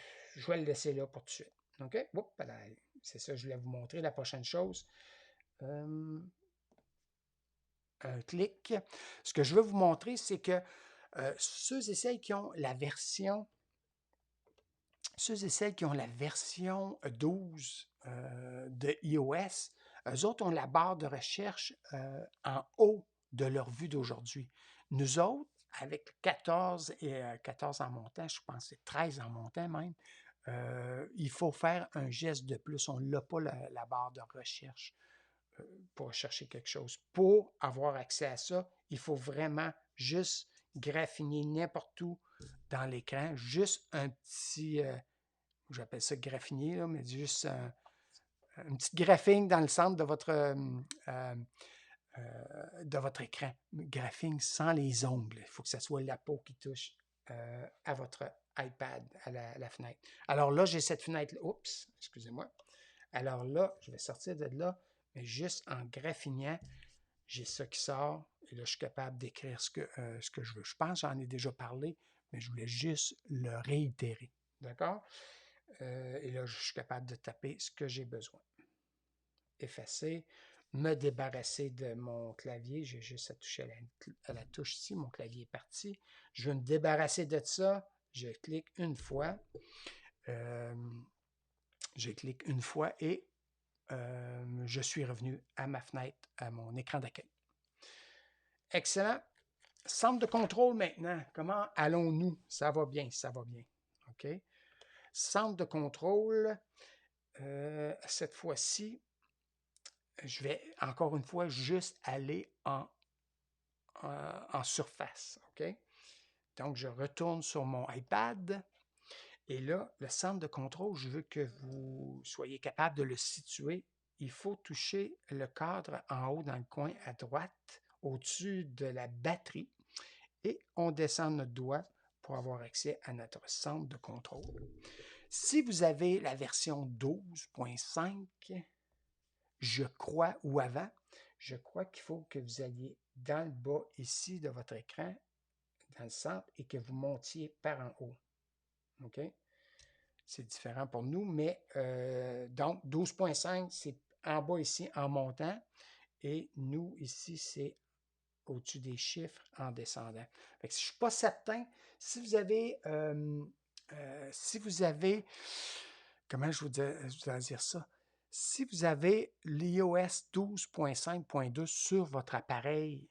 vais le laisser là pour tout de suite. OK? C'est ça que je voulais vous montrer. La prochaine chose, un clic. Ce que je veux vous montrer, c'est que ceux et celles qui ont la version 12 de iOS, eux autres ont la barre de recherche en haut de leur vue d'aujourd'hui. Nous autres, avec 14 et 14 en montant, je pense que c'est 13 en montant même, il faut faire un geste de plus. On n'a pas la barre de recherche pour chercher quelque chose. Pour avoir accès à ça, il faut vraiment juste graffiner n'importe où dans l'écran, juste un petit, j'appelle ça graffiner, là, mais juste un petit graphing dans le centre de votre écran. Graphing sans les ongles. Il faut que ce soit la peau qui touche à votre iPad, à la fenêtre. Alors là, j'ai cette fenêtre-là. Oups, excusez-moi. Alors là, je vais sortir de là, mais juste en graffinant, j'ai ça qui sort. Et là, je suis capable d'écrire ce que je veux. Je pense que j'en ai déjà parlé, mais je voulais juste le réitérer. D'accord? Et là, je suis capable de taper ce que j'ai besoin. Effacer, me débarrasser de mon clavier. J'ai juste à toucher à la touche ici. Mon clavier est parti. Je veux me débarrasser de ça. Je clique une fois. Et je suis revenu à ma fenêtre, à mon écran d'accueil. Excellent. Centre de contrôle maintenant. Comment allons-nous? Ça va bien, ça va bien. OK? Centre de contrôle, cette fois-ci, je vais encore une fois juste aller en surface. OK? Donc, je retourne sur mon iPad. Et là, le centre de contrôle, je veux que vous soyez capable de le situer. Il faut toucher le cadre en haut dans le coin à droite au-dessus de la batterie et on descend notre doigt pour avoir accès à notre centre de contrôle. Si vous avez la version 12.5, je crois, ou avant, je crois qu'il faut que vous alliez dans le bas ici de votre écran, dans le centre, et que vous montiez par en haut. OK? C'est différent pour nous, mais donc 12.5, c'est en bas ici en montant, et nous, ici, c'est au-dessus des chiffres en descendant. Fait que je ne suis pas certain, si vous avez, comment je vous dois dire ça? Si vous avez l'iOS 12.5.2 sur votre appareil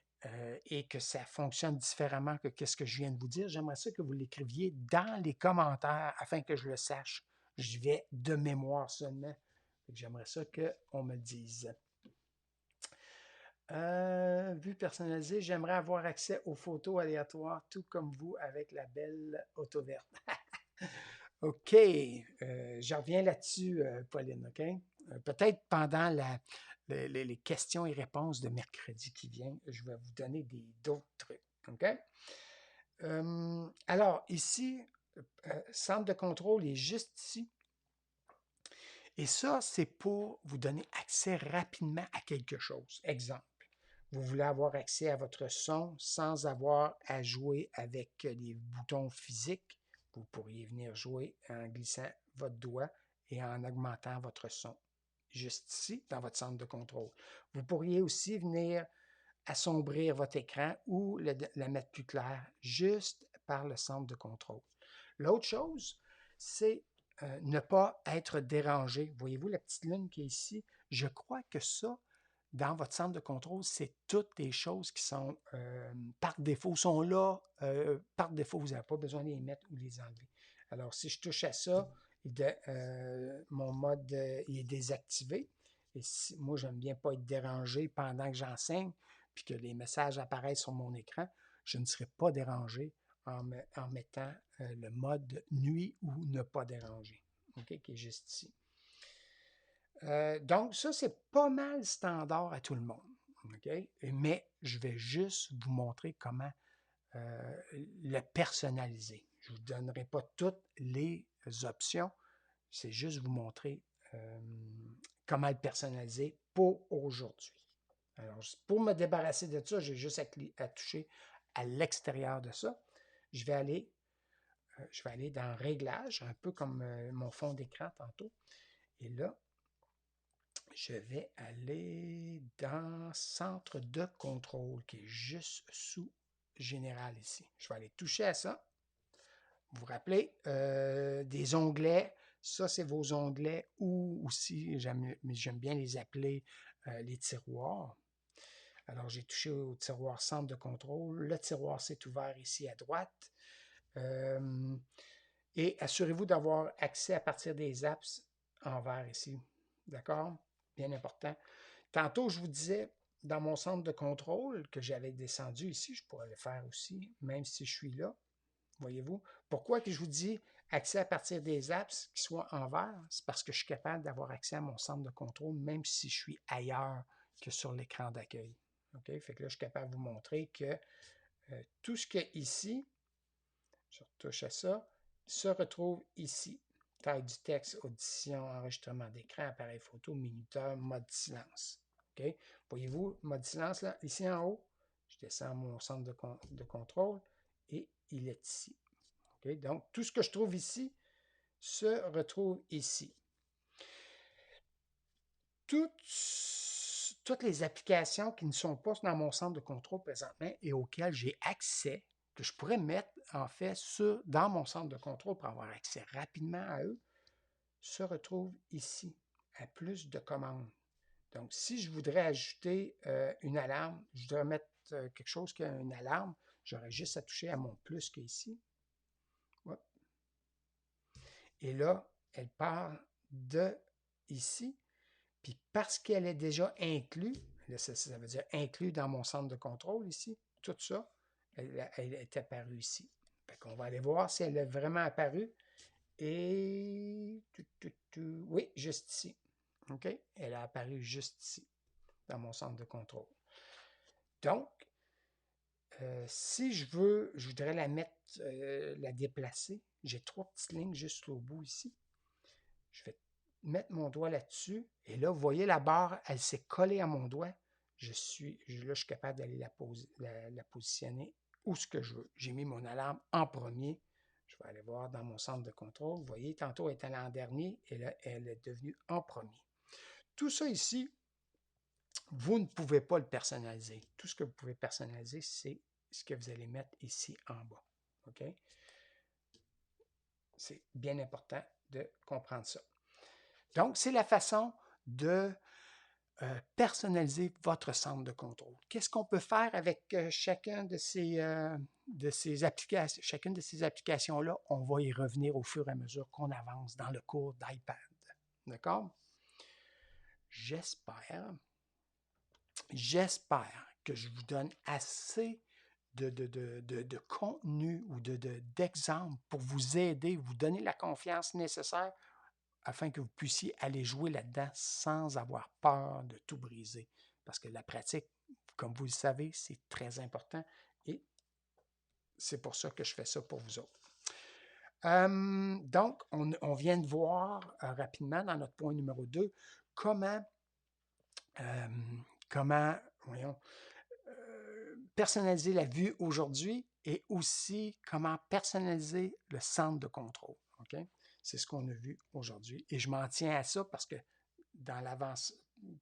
et que ça fonctionne différemment que ce que je viens de vous dire, j'aimerais ça que vous l'écriviez dans les commentaires afin que je le sache. Je vais de mémoire seulement. J'aimerais ça qu'on me le dise. Vue personnalisée, j'aimerais avoir accès aux photos aléatoires, tout comme vous avec la belle auto verte. OK, je reviens là-dessus, Pauline, OK? Peut-être pendant les questions et réponses de mercredi qui vient, je vais vous donner d'autres trucs, OK? Alors, ici, centre de contrôle est juste ici. Et ça, c'est pour vous donner accès rapidement à quelque chose. Exemple, vous voulez avoir accès à votre son sans avoir à jouer avec les boutons physiques. Vous pourriez venir jouer en glissant votre doigt et en augmentant votre son. Juste ici, dans votre centre de contrôle. Vous pourriez aussi venir assombrir votre écran ou la mettre plus claire juste par le centre de contrôle. L'autre chose, c'est ne pas être dérangé. Voyez-vous la petite lune qui est ici? Je crois que ça, dans votre centre de contrôle, c'est toutes des choses qui sont par défaut, sont là par défaut. Vous n'avez pas besoin de les mettre ou les enlever. Alors, si je touche à ça, mon mode il est désactivé. Et moi, j'aime bien pas être dérangé pendant que j'enseigne, puis que les messages apparaissent sur mon écran. Je ne serai pas dérangé en mettant le mode nuit ou ne pas déranger, okay, qui est juste ici. Donc, ça, c'est pas mal standard à tout le monde. Okay? Mais je vais juste vous montrer comment le personnaliser. Je ne vous donnerai pas toutes les options, c'est juste vous montrer comment le personnaliser pour aujourd'hui. Alors, pour me débarrasser de ça, j'ai juste à toucher à l'extérieur de ça. Je vais aller dans Réglages, un peu comme mon fond d'écran tantôt. Et là, je vais aller dans Centre de contrôle, qui est juste sous Général ici. Je vais aller toucher à ça. Vous vous rappelez, des onglets, ça c'est vos onglets, ou aussi, j'aime bien les appeler les tiroirs. Alors j'ai touché au tiroir Centre de contrôle. Le tiroir s'est ouvert ici à droite. Et assurez-vous d'avoir accès à partir des apps en vert ici. D'accord? Bien important. Tantôt, je vous disais, dans mon centre de contrôle, que j'avais descendu ici, je pourrais le faire aussi, même si je suis là. Voyez-vous? Pourquoi que je vous dis accès à partir des apps qui soient en vert? C'est parce que je suis capable d'avoir accès à mon centre de contrôle, même si je suis ailleurs que sur l'écran d'accueil. OK? Fait que là, je suis capable de vous montrer que tout ce qu'il y a ici, je retouche à ça, se retrouve ici. Taille du texte, audition, enregistrement d'écran, appareil photo, minuteur, mode silence. Okay? Voyez-vous, mode silence, là, ici en haut, je descends mon centre de contrôle et il est ici. Okay? Donc, tout ce que je trouve ici se retrouve ici. Toutes les applications qui ne sont pas dans mon centre de contrôle présentement et auxquelles j'ai accès, que je pourrais mettre en fait dans mon centre de contrôle pour avoir accès rapidement à eux, se retrouvent ici, à plus de commandes. Donc, si je voudrais ajouter une alarme, je voudrais mettre quelque chose qui a une alarme, j'aurais juste à toucher à mon plus qui est ici. Hop. Et là, elle part de ici. Puis parce qu'elle est déjà inclue, ça veut dire inclus dans mon centre de contrôle ici, tout ça, elle est apparue ici. Fait qu'on va aller voir si elle est vraiment apparue. Et oui, juste ici. OK? Elle a apparu juste ici, dans mon centre de contrôle. Donc, si je voudrais la mettre, la déplacer, j'ai 3 petites lignes juste au bout ici. Je vais mettre mon doigt là-dessus. Et là, vous voyez la barre, elle s'est collée à mon doigt. Là, je suis capable d'aller la positionner où ce que je veux. J'ai mis mon alarme en premier. Je vais aller voir dans mon centre de contrôle. Vous voyez, tantôt, elle était allée en dernier et là, elle est devenue en premier. Tout ça ici, vous ne pouvez pas le personnaliser. Tout ce que vous pouvez personnaliser, c'est ce que vous allez mettre ici en bas. OK? C'est bien important de comprendre ça. Donc, c'est la façon de personnaliser votre centre de contrôle. Qu'est-ce qu'on peut faire avec chacune de ces applications? Chacune de ces applications-là, on va y revenir au fur et à mesure qu'on avance dans le cours d'iPad. D'accord? J'espère que je vous donne assez de contenu ou d'exemples pour vous aider, vous donner la confiance nécessaire afin que vous puissiez aller jouer là-dedans sans avoir peur de tout briser. Parce que la pratique, comme vous le savez, c'est très important et c'est pour ça que je fais ça pour vous autres. Donc, on vient de voir rapidement dans notre point numéro 2 comment voyons, personnaliser la vue aujourd'hui et aussi comment personnaliser le centre de contrôle. OK? C'est ce qu'on a vu aujourd'hui. Et je m'en tiens à ça parce que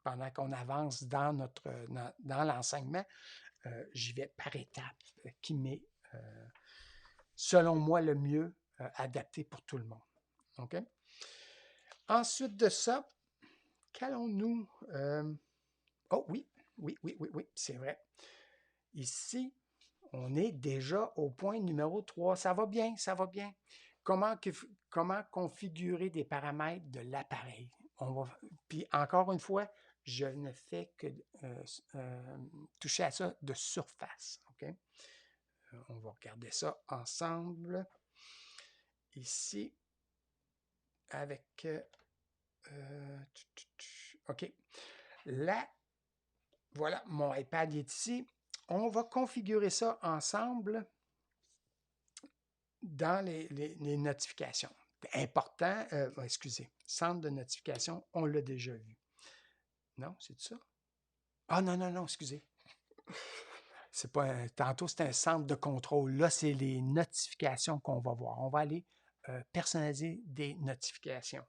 pendant qu'on avance dans l'enseignement, j'y vais par étapes qui m'est, selon moi, le mieux adapté pour tout le monde. OK? Ensuite de ça, qu'allons-nous... oh oui, c'est vrai. Ici, on est déjà au point numéro 3. Ça va bien, ça va bien. Comment configurer des paramètres de l'appareil? Puis encore une fois, je ne fais que toucher à ça de surface. Okay? On va regarder ça ensemble. Ici, avec... OK. Là, voilà, mon iPad est ici. On va configurer ça ensemble dans les notifications. Important, excusez, centre de notification, on l'a déjà vu. Non, c'est ça? Ah non, excusez. C'est pas tantôt, c'était un centre de contrôle. Là, c'est les notifications qu'on va voir. On va aller personnaliser des notifications.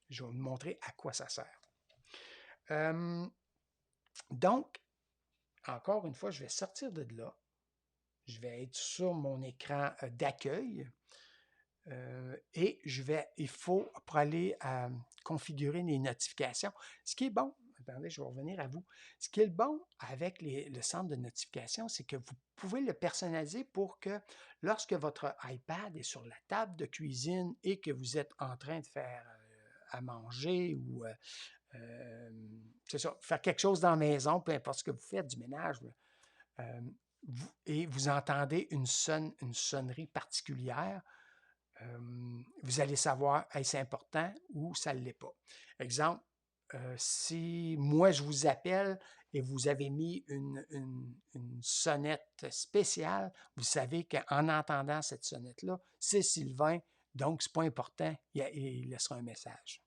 Je vais vous montrer à quoi ça sert. Donc, encore une fois, je vais sortir de là. Je vais être sur mon écran d'accueil et il faut pour aller configurer les notifications. Ce qui est bon, attendez, je vais revenir à vous. Ce qui est bon avec le centre de notification, c'est que vous pouvez le personnaliser pour que lorsque votre iPad est sur la table de cuisine et que vous êtes en train de faire à manger ou c'est ça, faire quelque chose dans la maison, peu importe ce que vous faites, du ménage, et vous entendez une sonnerie particulière, vous allez savoir est-ce important ou ça ne l'est pas. Exemple, si moi je vous appelle et vous avez mis une sonnette spéciale, vous savez qu'en entendant cette sonnette-là, c'est Sylvain, donc c'est pas important, il laissera un message.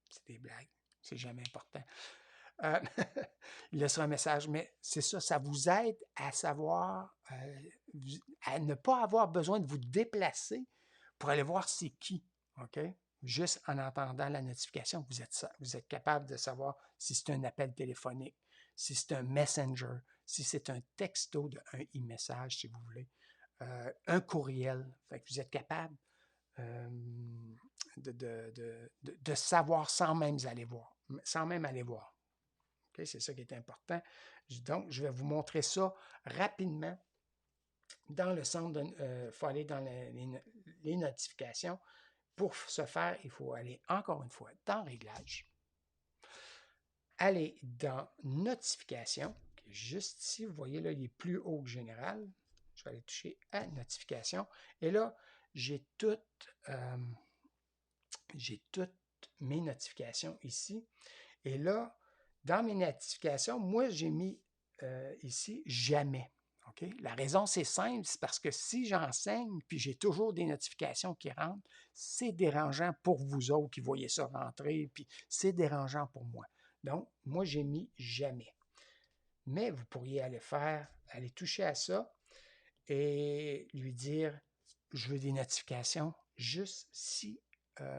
C'est des blagues, c'est jamais important. Il laissera un message, mais c'est ça, ça vous aide à savoir, à ne pas avoir besoin de vous déplacer pour aller voir c'est qui, OK? Juste en entendant la notification, vous êtes capable de savoir si c'est un appel téléphonique, si c'est un messenger, si c'est un texto un e-message, si vous voulez, un courriel. Fait que vous êtes capable de savoir sans même aller voir. Okay? C'est ça qui est important. Donc, je vais vous montrer ça rapidement dans le centre. Il faut aller dans les notifications. Pour ce faire, il faut aller encore une fois dans Réglages, aller dans Notifications, qui est juste ici. Vous voyez là, il est plus haut que Général. Je vais aller toucher à Notifications. Et là, j'ai toutes mes notifications ici. Et là, dans mes notifications, moi, j'ai mis ici, jamais. Okay? La raison, c'est simple, c'est parce que si j'enseigne, puis j'ai toujours des notifications qui rentrent, c'est dérangeant pour vous autres qui voyez ça rentrer, puis c'est dérangeant pour moi. Donc, moi, j'ai mis jamais. Mais vous pourriez aller toucher à ça et lui dire, je veux des notifications juste si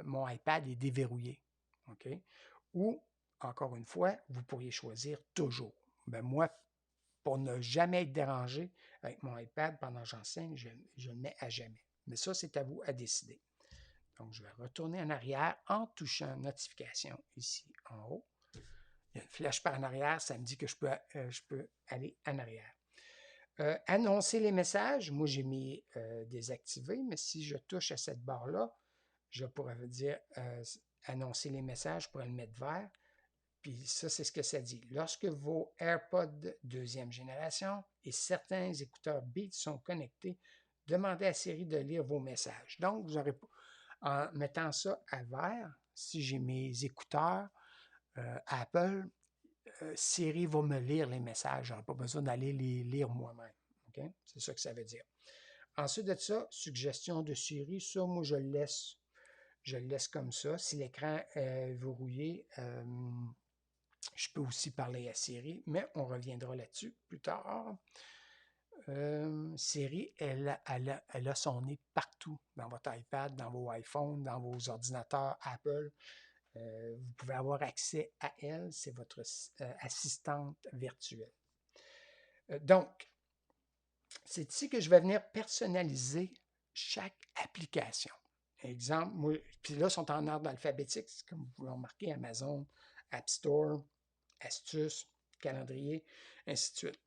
mon iPad est déverrouillé. OK? Ou, encore une fois, vous pourriez choisir toujours. Ben moi, pour ne jamais être dérangé avec mon iPad pendant que j'enseigne, je le mets à jamais. Mais ça, c'est à vous à décider. Donc, je vais retourner en arrière en touchant notification ici en haut. Il y a une flèche par en arrière, ça me dit que je peux aller en arrière. Annoncer les messages, moi j'ai mis désactiver, mais si je touche à cette barre-là, je pourrais dire annoncer les messages, je pourrais le mettre vert. Puis ça, c'est ce que ça dit. Lorsque vos AirPods deuxième génération et certains écouteurs Beats sont connectés, demandez à Siri de lire vos messages. Donc, vous aurez, en mettant ça à vert, si j'ai mes écouteurs Apple, Siri va me lire les messages. Je n'aurai pas besoin d'aller les lire moi-même. Okay? C'est ça que ça veut dire. Ensuite de ça, suggestion de Siri, ça, moi, je le laisse comme ça. Si l'écran est verrouillé, je peux aussi parler à Siri, mais on reviendra là-dessus plus tard. Siri, elle a son nez partout, dans votre iPad, dans vos iPhones, dans vos ordinateurs Apple. Vous pouvez avoir accès à elle, c'est votre assistante virtuelle. Donc, c'est ici que je vais venir personnaliser chaque application. Exemple, moi, puis là, ils sont en ordre alphabétique, comme vous pouvez remarquer, Amazon, App Store, Astuces, Calendrier, ainsi de suite.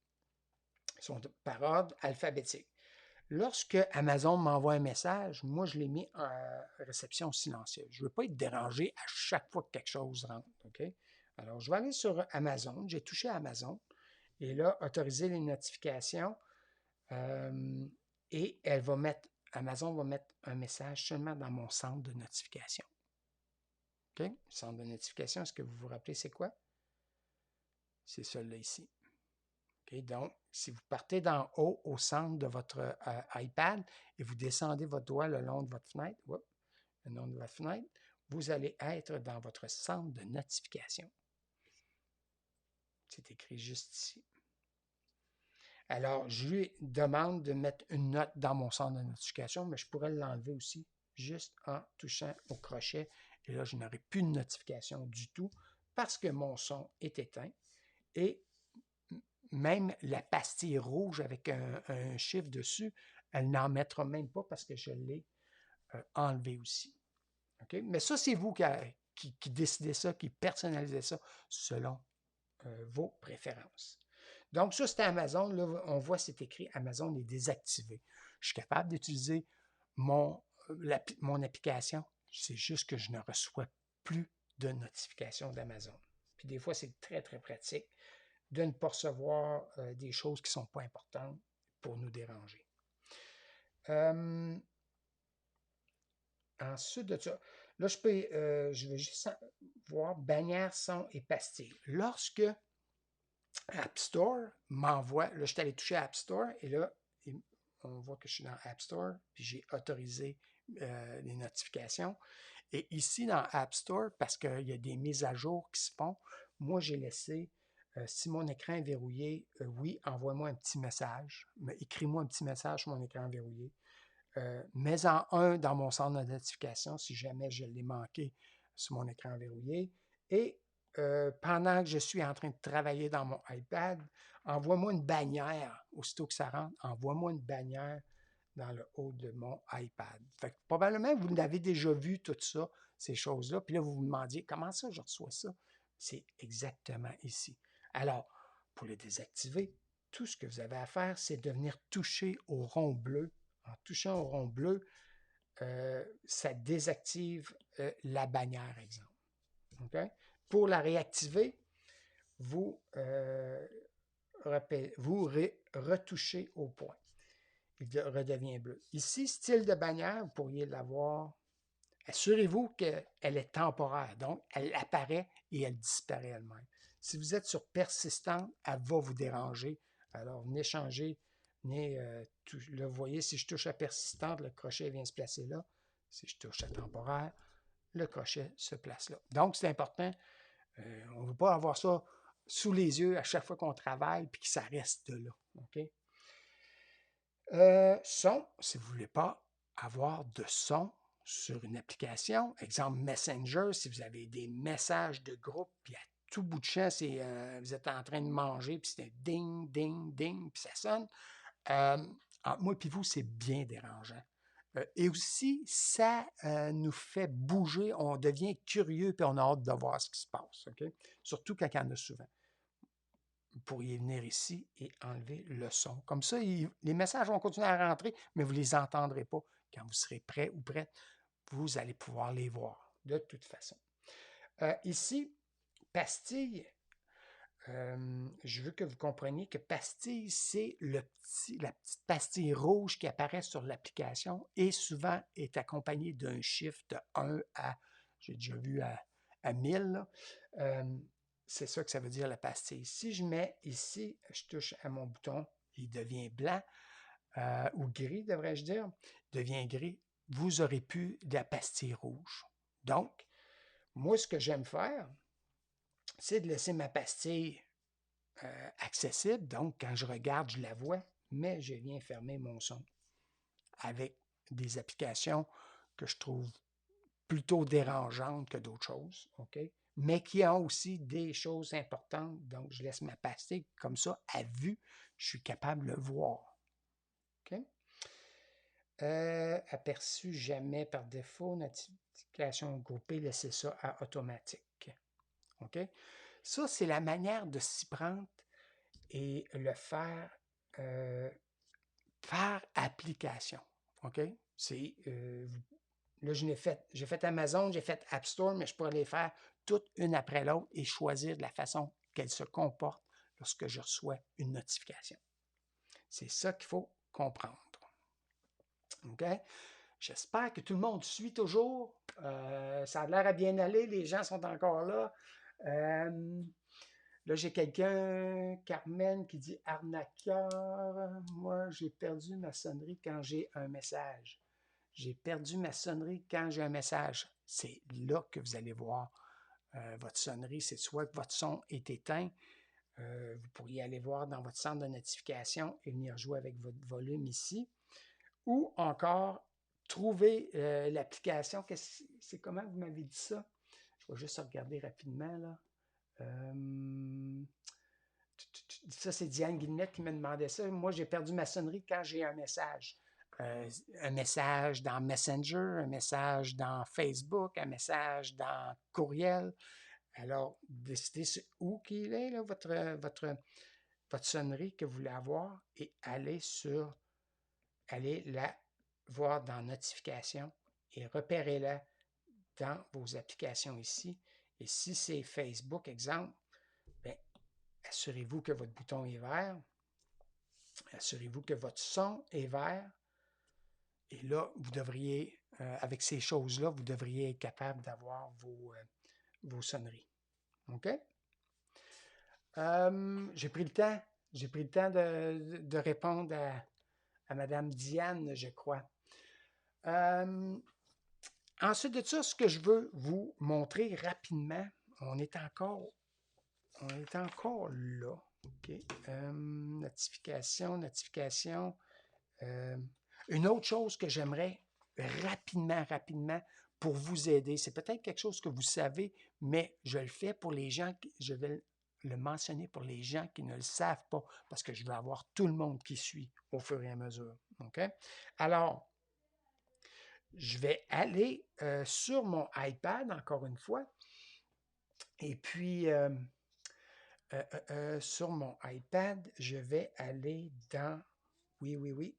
Ils sont par ordre alphabétique. Lorsque Amazon m'envoie un message, moi, je l'ai mis en réception silencieuse. Je ne veux pas être dérangé à chaque fois que quelque chose rentre. Okay? Alors, je vais aller sur Amazon. J'ai touché à Amazon. Et là, autoriser les notifications. Et Amazon va mettre un message seulement dans mon centre de notification. OK? Centre de notification, est-ce que vous vous rappelez c'est quoi? C'est celui-là ici. Okay, donc, si vous partez d'en haut au centre de votre iPad et vous descendez votre doigt le long de votre fenêtre, vous allez être dans votre centre de notification. C'est écrit juste ici. Alors, je lui demande de mettre une note dans mon centre de notification, mais je pourrais l'enlever aussi juste en touchant au crochet. Et là, je n'aurai plus de notification du tout parce que mon son est éteint. Et même la pastille rouge avec un chiffre dessus, elle n'en mettra même pas parce que je l'ai enlevé aussi. Okay? Mais ça, c'est vous qui décidez ça, qui personnalisez ça selon vos préférences. Donc, ça, c'était Amazon. Là, on voit, c'est écrit Amazon est désactivé. Je suis capable d'utiliser mon application. C'est juste que je ne reçois plus de notifications d'Amazon. Puis des fois, c'est très, très pratique de ne pas recevoir des choses qui ne sont pas importantes pour nous déranger. Ensuite de ça, là, je vais juste voir bannière, son et pastille. Lorsque App Store m'envoie, là, je suis allé toucher App Store et là, on voit que je suis dans App Store, puis j'ai autorisé les notifications. Et ici, dans App Store, parce qu'il y a des mises à jour qui se font, moi, j'ai laissé, si mon écran est verrouillé, oui, envoie-moi un petit message, écris-moi un petit message sur mon écran verrouillé. Mets-en un dans mon centre de notification si jamais je l'ai manqué sur mon écran verrouillé. Et pendant que je suis en train de travailler dans mon iPad, envoie-moi une bannière, aussitôt que ça rentre, envoie-moi une bannière dans le haut de mon iPad. Fait que probablement, vous l'avez déjà vu, tout ça, ces choses-là. Puis là, vous vous demandiez, comment ça, je reçois ça? C'est exactement ici. Alors, pour le désactiver, tout ce que vous avez à faire, c'est de venir toucher au rond bleu. En touchant au rond bleu, ça désactive la bannière, exemple. Okay? Pour la réactiver, vous retouchez au point. Il redevient bleu. Ici, style de bannière, vous pourriez l'avoir Assurez-vous qu'elle est temporaire, donc elle apparaît et elle disparaît elle-même. Si vous êtes sur persistante, elle va vous déranger. Alors, venez changer, venez, là, vous voyez, si je touche à persistante, le crochet vient se placer là. Si je touche à temporaire, le crochet se place là. Donc, c'est important. On ne veut pas avoir ça sous les yeux à chaque fois qu'on travaille puis que ça reste là. OK? Son, si vous ne voulez pas avoir de son sur une application, exemple Messenger, si vous avez des messages de groupe, puis à tout bout de champ, vous êtes en train de manger, puis c'est un ding, ding, ding, puis ça sonne. Entre moi et vous, c'est bien dérangeant. Et aussi, ça nous fait bouger, on devient curieux, puis on a hâte de voir ce qui se passe. Okay? Surtout quand il y en a souvent. Vous pourriez venir ici et enlever le son. Comme ça, les messages vont continuer à rentrer, mais vous ne les entendrez pas. Quand vous serez prêt ou prête, vous allez pouvoir les voir de toute façon. Ici, pastille, je veux que vous compreniez que pastille, c'est la petite pastille rouge qui apparaît sur l'application et souvent est accompagnée d'un chiffre de 1 à, j'ai déjà vu à 1000. C'est ça que ça veut dire la pastille. Si je mets ici, je touche à mon bouton, il devient blanc ou gris, devrais-je dire, il devient gris, vous aurez plus de la pastille rouge. Donc, moi, ce que j'aime faire, c'est de laisser ma pastille accessible. Donc, quand je regarde, je la vois, mais je viens fermer mon son avec des applications que je trouve plutôt dérangeantes que d'autres choses, OK? Mais qui ont aussi des choses importantes. Donc, je laisse ma pastille comme ça, à vue, je suis capable de le voir. OK? Aperçu jamais par défaut, notification groupée, laissez ça à automatique. OK? Ça, c'est la manière de s'y prendre et le faire par application. OK? C'est, là, j'ai fait Amazon, j'ai fait App Store, mais je pourrais les faire toutes une après l'autre et choisir de la façon qu'elles se comportent lorsque je reçois une notification. C'est ça qu'il faut comprendre. OK? J'espère que tout le monde suit toujours. Ça a l'air à bien aller. Les gens sont encore là. Là, j'ai quelqu'un, Carmen, qui dit arnaqueur. Moi, j'ai perdu ma sonnerie quand j'ai un message. J'ai perdu ma sonnerie quand j'ai un message. C'est là que vous allez voir votre sonnerie. C'est soit que votre son est éteint. Vous pourriez aller voir dans votre centre de notification et venir jouer avec votre volume ici. Ou encore, trouver l'application. C'est comment vous m'avez dit ça? Je vais juste regarder rapidement, là. Ça, c'est Diane Guillemette qui me demandait ça. Moi, j'ai perdu ma sonnerie quand j'ai un message. Un message dans Messenger, un message dans Facebook, un message dans courriel. Alors, décidez où qu'il est, là, votre sonnerie que vous voulez avoir et allez la voir dans Notifications et repérez-la dans vos applications ici. Et si c'est Facebook, exemple, bien, assurez-vous que votre bouton est vert. Assurez-vous que votre son est vert. Et là, vous devriez, avec ces choses-là, vous devriez être capable d'avoir vos sonneries. OK? J'ai pris le temps. J'ai pris le temps de répondre à Mme Diane, je crois. Ensuite de ça, ce que je veux vous montrer rapidement, on est encore là. OK. Notification. Une autre chose que j'aimerais rapidement, pour vous aider, c'est peut-être quelque chose que vous savez, mais je le fais pour les gens, je vais le mentionner pour les gens qui ne le savent pas, parce que je veux avoir tout le monde qui suit au fur et à mesure. OK? Alors, je vais aller sur mon iPad, encore une fois, et puis sur mon iPad, je vais aller dans, oui,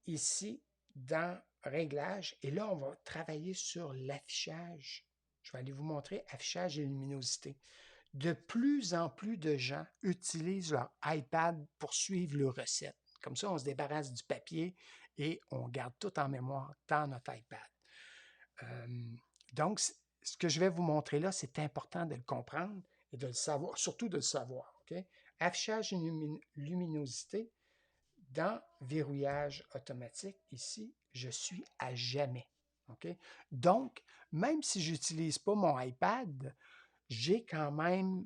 ici, dans Réglages, et là, on va travailler sur l'affichage. Je vais aller vous montrer affichage et luminosité. De plus en plus de gens utilisent leur iPad pour suivre leurs recettes. Comme ça, on se débarrasse du papier et on garde tout en mémoire dans notre iPad. Donc, ce que je vais vous montrer là, c'est important de le comprendre et de le savoir, surtout de le savoir. Okay? Affichage luminosité dans verrouillage automatique. Ici, je suis à jamais. Okay? Donc, même si je n'utilise pas mon iPad, j'ai quand même,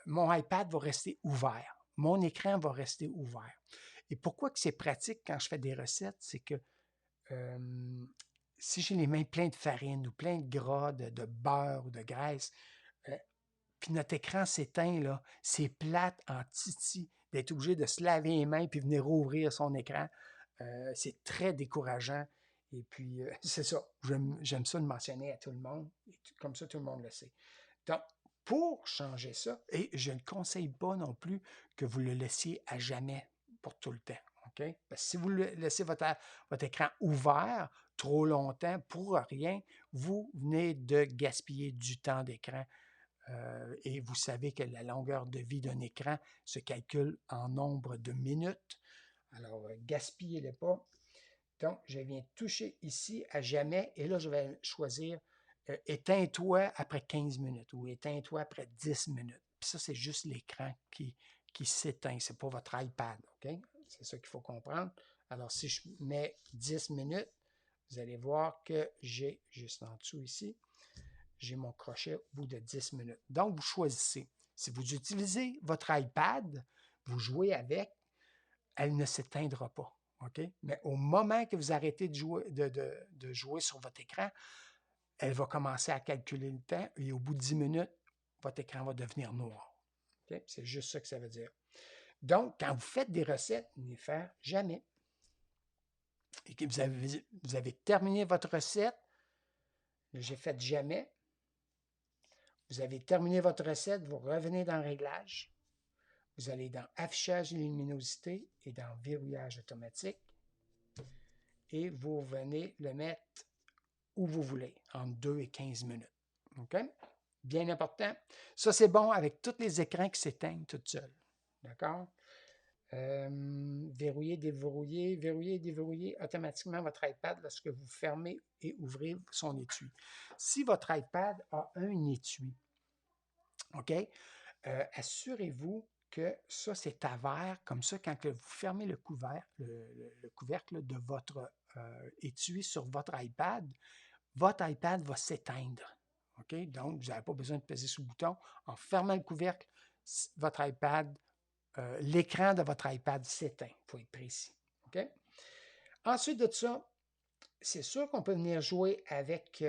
mon iPad va rester ouvert. Mon écran va rester ouvert. Et pourquoi que c'est pratique quand je fais des recettes, c'est que si j'ai les mains pleines de farine ou plein de gras, de beurre ou de graisse, puis notre écran s'éteint, là, c'est plate en titi d'être obligé de se laver les mains puis venir ouvrir son écran. C'est très décourageant. Et puis, c'est ça. J'aime ça de mentionner à tout le monde. Comme ça, tout le monde le sait. Donc, pour changer ça, et je ne conseille pas non plus que vous le laissiez à jamais pour tout le temps. Okay? Parce que si vous laissez votre écran ouvert trop longtemps pour rien, vous venez de gaspiller du temps d'écran. Et vous savez que la longueur de vie d'un écran se calcule en nombre de minutes. Alors, gaspillez-le pas. Donc, je viens toucher ici à jamais et là, je vais choisir éteins-toi après 15 minutes ou éteins-toi après 10 minutes. Puis ça, c'est juste l'écran qui s'éteint. Ce n'est pas votre iPad. OK? C'est ça qu'il faut comprendre. Alors, si je mets 10 minutes, vous allez voir que j'ai juste en dessous ici, j'ai mon crochet au bout de 10 minutes. Donc, vous choisissez. Si vous utilisez votre iPad, vous jouez avec, elle ne s'éteindra pas. Okay? Mais au moment que vous arrêtez de jouer sur votre écran, elle va commencer à calculer le temps et au bout de 10 minutes, votre écran va devenir noir. Okay? C'est juste ça que ça veut dire. Donc, quand vous faites des recettes, ne faire jamais. Et que vous avez terminé votre recette, j'ai fait jamais. Vous avez terminé votre recette, vous revenez dans Réglages. Vous allez dans Affichage et luminosité et dans Verrouillage automatique. Et vous venez le mettre où vous voulez, entre 2 et 15 minutes. OK? Bien important. Ça, c'est bon avec tous les écrans qui s'éteignent tout seuls. D'accord? Verrouiller, déverrouiller, verrouiller et déverrouiller automatiquement votre iPad lorsque vous fermez et ouvrez son étui. Si votre iPad a un étui, OK? Assurez-vous que ça, c'est à verre. Comme ça, quand vous fermez le couvercle de votre étui sur votre iPad va s'éteindre. OK? Donc, vous n'avez pas besoin de peser sur le bouton. En fermant le couvercle, votre iPad, l'écran de votre iPad s'éteint. Il faut être précis. OK? Ensuite de ça, c'est sûr qu'on peut venir jouer avec,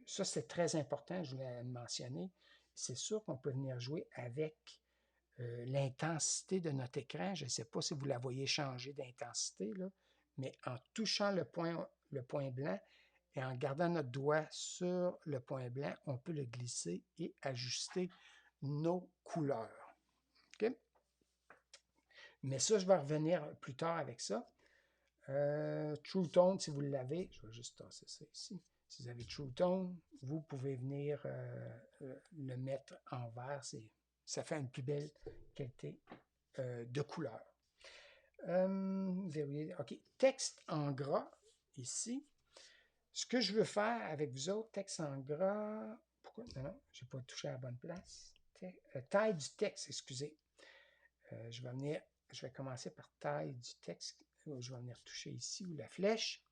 ça c'est très important, je voulais le mentionner, c'est sûr qu'on peut venir jouer avec l'intensité de notre écran. Je ne sais pas si vous la voyez changer d'intensité, là, mais en touchant le point blanc et en gardant notre doigt sur le point blanc, on peut le glisser et ajuster nos couleurs. OK? Mais ça, je vais revenir plus tard avec ça. True Tone, si vous l'avez, je vais juste tasser ça ici. Si vous avez True Tone, vous pouvez venir le mettre en vert. Ça fait une plus belle qualité de couleur. OK. Texte en gras, ici. Ce que je veux faire avec vous autres, texte en gras. Pourquoi? Non, je n'ai pas touché à la bonne place. Taille du texte, excusez. Je vais commencer par taille du texte. Je vais venir toucher ici où la flèche.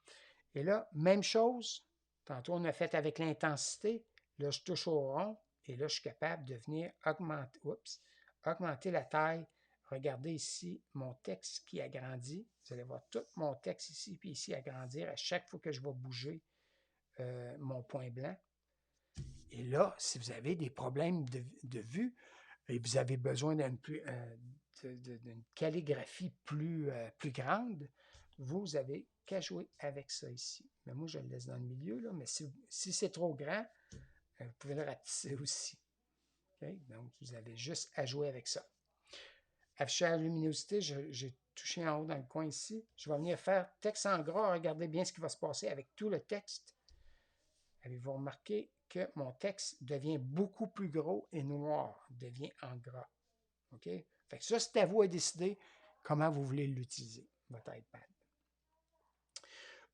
Et là, même chose. Tantôt, on a fait avec l'intensité. Là, je touche au rond. Et là, je suis capable de venir augmenter la taille. Regardez ici mon texte qui agrandit. Vous allez voir tout mon texte ici puis ici agrandir à chaque fois que je vais bouger mon point blanc. Et là, si vous avez des problèmes de vue et vous avez besoin d'une calligraphie plus grande, vous avez qu'à jouer avec ça ici. Mais moi, je le laisse dans le milieu, là, mais si c'est trop grand, vous pouvez le rapetisser aussi. Okay? Donc, vous avez juste à jouer avec ça. Affichage luminosité, j'ai touché en haut dans le coin ici. Je vais venir faire texte en gras. Regardez bien ce qui va se passer avec tout le texte. Avez-vous remarqué que mon texte devient beaucoup plus gros et noir, devient en gras. OK? Fait que ça, c'est à vous à décider comment vous voulez l'utiliser, votre iPad.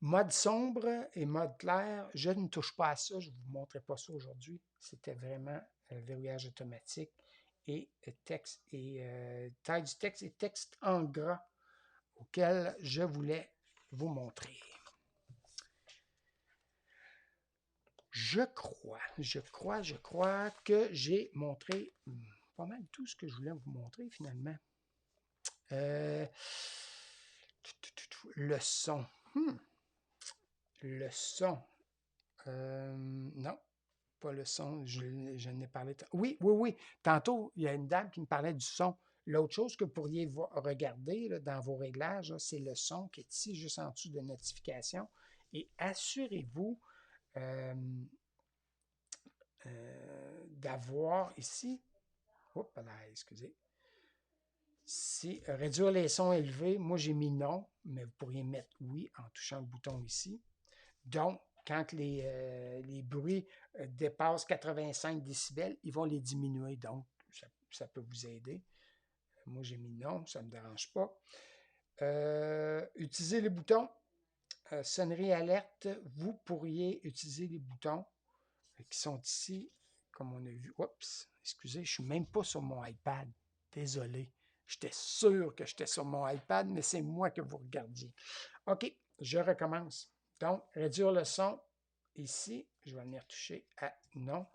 Mode sombre et mode clair, je ne touche pas à ça, je ne vous montrerai pas ça aujourd'hui. C'était vraiment verrouillage automatique et texte et taille du texte et texte en gras auquel je voulais vous montrer. Je crois que j'ai montré pas mal tout ce que je voulais vous montrer finalement. Le son. Le son. Non, pas le son. Je n'ai parlé. Oui. Tantôt, il y a une dame qui me parlait du son. L'autre chose que vous pourriez regarder là, dans vos réglages, c'est le son qui est ici, juste en dessous de notification. Et assurez-vous d'avoir ici. Oups, là, excusez. Si réduire les sons élevés, moi j'ai mis non, mais vous pourriez mettre oui en touchant le bouton ici. Donc, quand les bruits dépassent 85 décibels, ils vont les diminuer. Donc, ça peut vous aider. Moi, j'ai mis non, ça ne me dérange pas. Utilisez les boutons. Sonnerie alerte, vous pourriez utiliser les boutons qui sont ici, comme on a vu. Oups, excusez, je ne suis même pas sur mon iPad. Désolé. J'étais sûr que j'étais sur mon iPad, mais c'est moi que vous regardiez. OK, je recommence. Donc, réduire le son, ici, je vais venir toucher à non.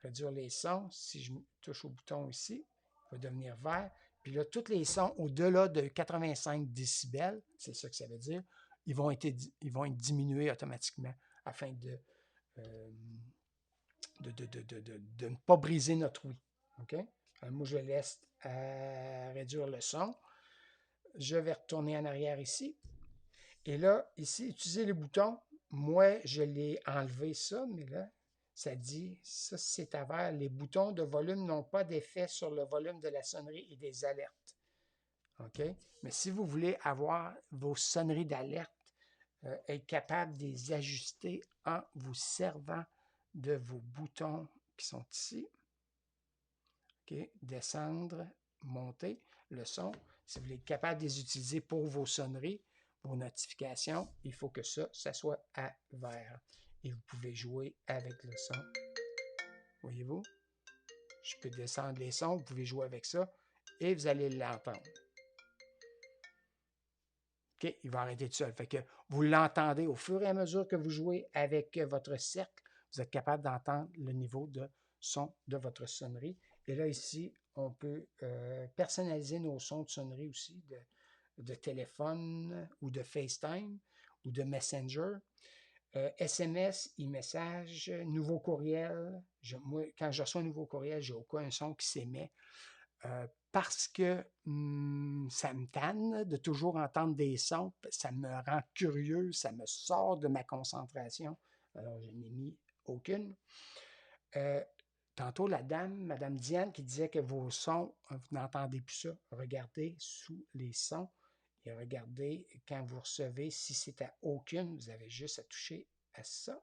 Réduire les sons, si je touche au bouton ici, il va devenir vert. Puis là, tous les sons au-delà de 85 décibels, c'est ça que ça veut dire, ils vont être diminués automatiquement afin de ne pas briser notre oui. OK? Alors, moi, je laisse réduire le son. Je vais retourner en arrière ici. Et là, ici, utiliser les boutons. Moi, je l'ai enlevé ça, mais là, ça dit, ça c'est à vert. Les boutons de volume n'ont pas d'effet sur le volume de la sonnerie et des alertes. OK? Mais si vous voulez avoir vos sonneries d'alerte, être capable de les ajuster en vous servant de vos boutons qui sont ici. OK? Descendre, monter le son. Si vous voulez être capable de les utiliser pour vos sonneries, vos notifications, il faut que ça soit à vert. Et vous pouvez jouer avec le son. Voyez-vous? Je peux descendre les sons, vous pouvez jouer avec ça et vous allez l'entendre. OK? Il va arrêter tout seul. Fait que vous l'entendez au fur et à mesure que vous jouez avec votre cercle, vous êtes capable d'entendre le niveau de son de votre sonnerie. Et là, ici, on peut personnaliser nos sons de sonnerie aussi, de téléphone ou de FaceTime ou de Messenger. SMS, e-message, nouveau courriel. Moi, quand je reçois un nouveau courriel, je n'ai aucun son qui s'émet parce que ça me tanne de toujours entendre des sons. Ça me rend curieux, ça me sort de ma concentration. Alors, je n'ai mis aucune. Tantôt, la dame, Mme Diane, qui disait que vos sons, vous n'entendez plus ça. Regardez sous les sons et regardez quand vous recevez, si c'est à aucune, vous avez juste à toucher à ça,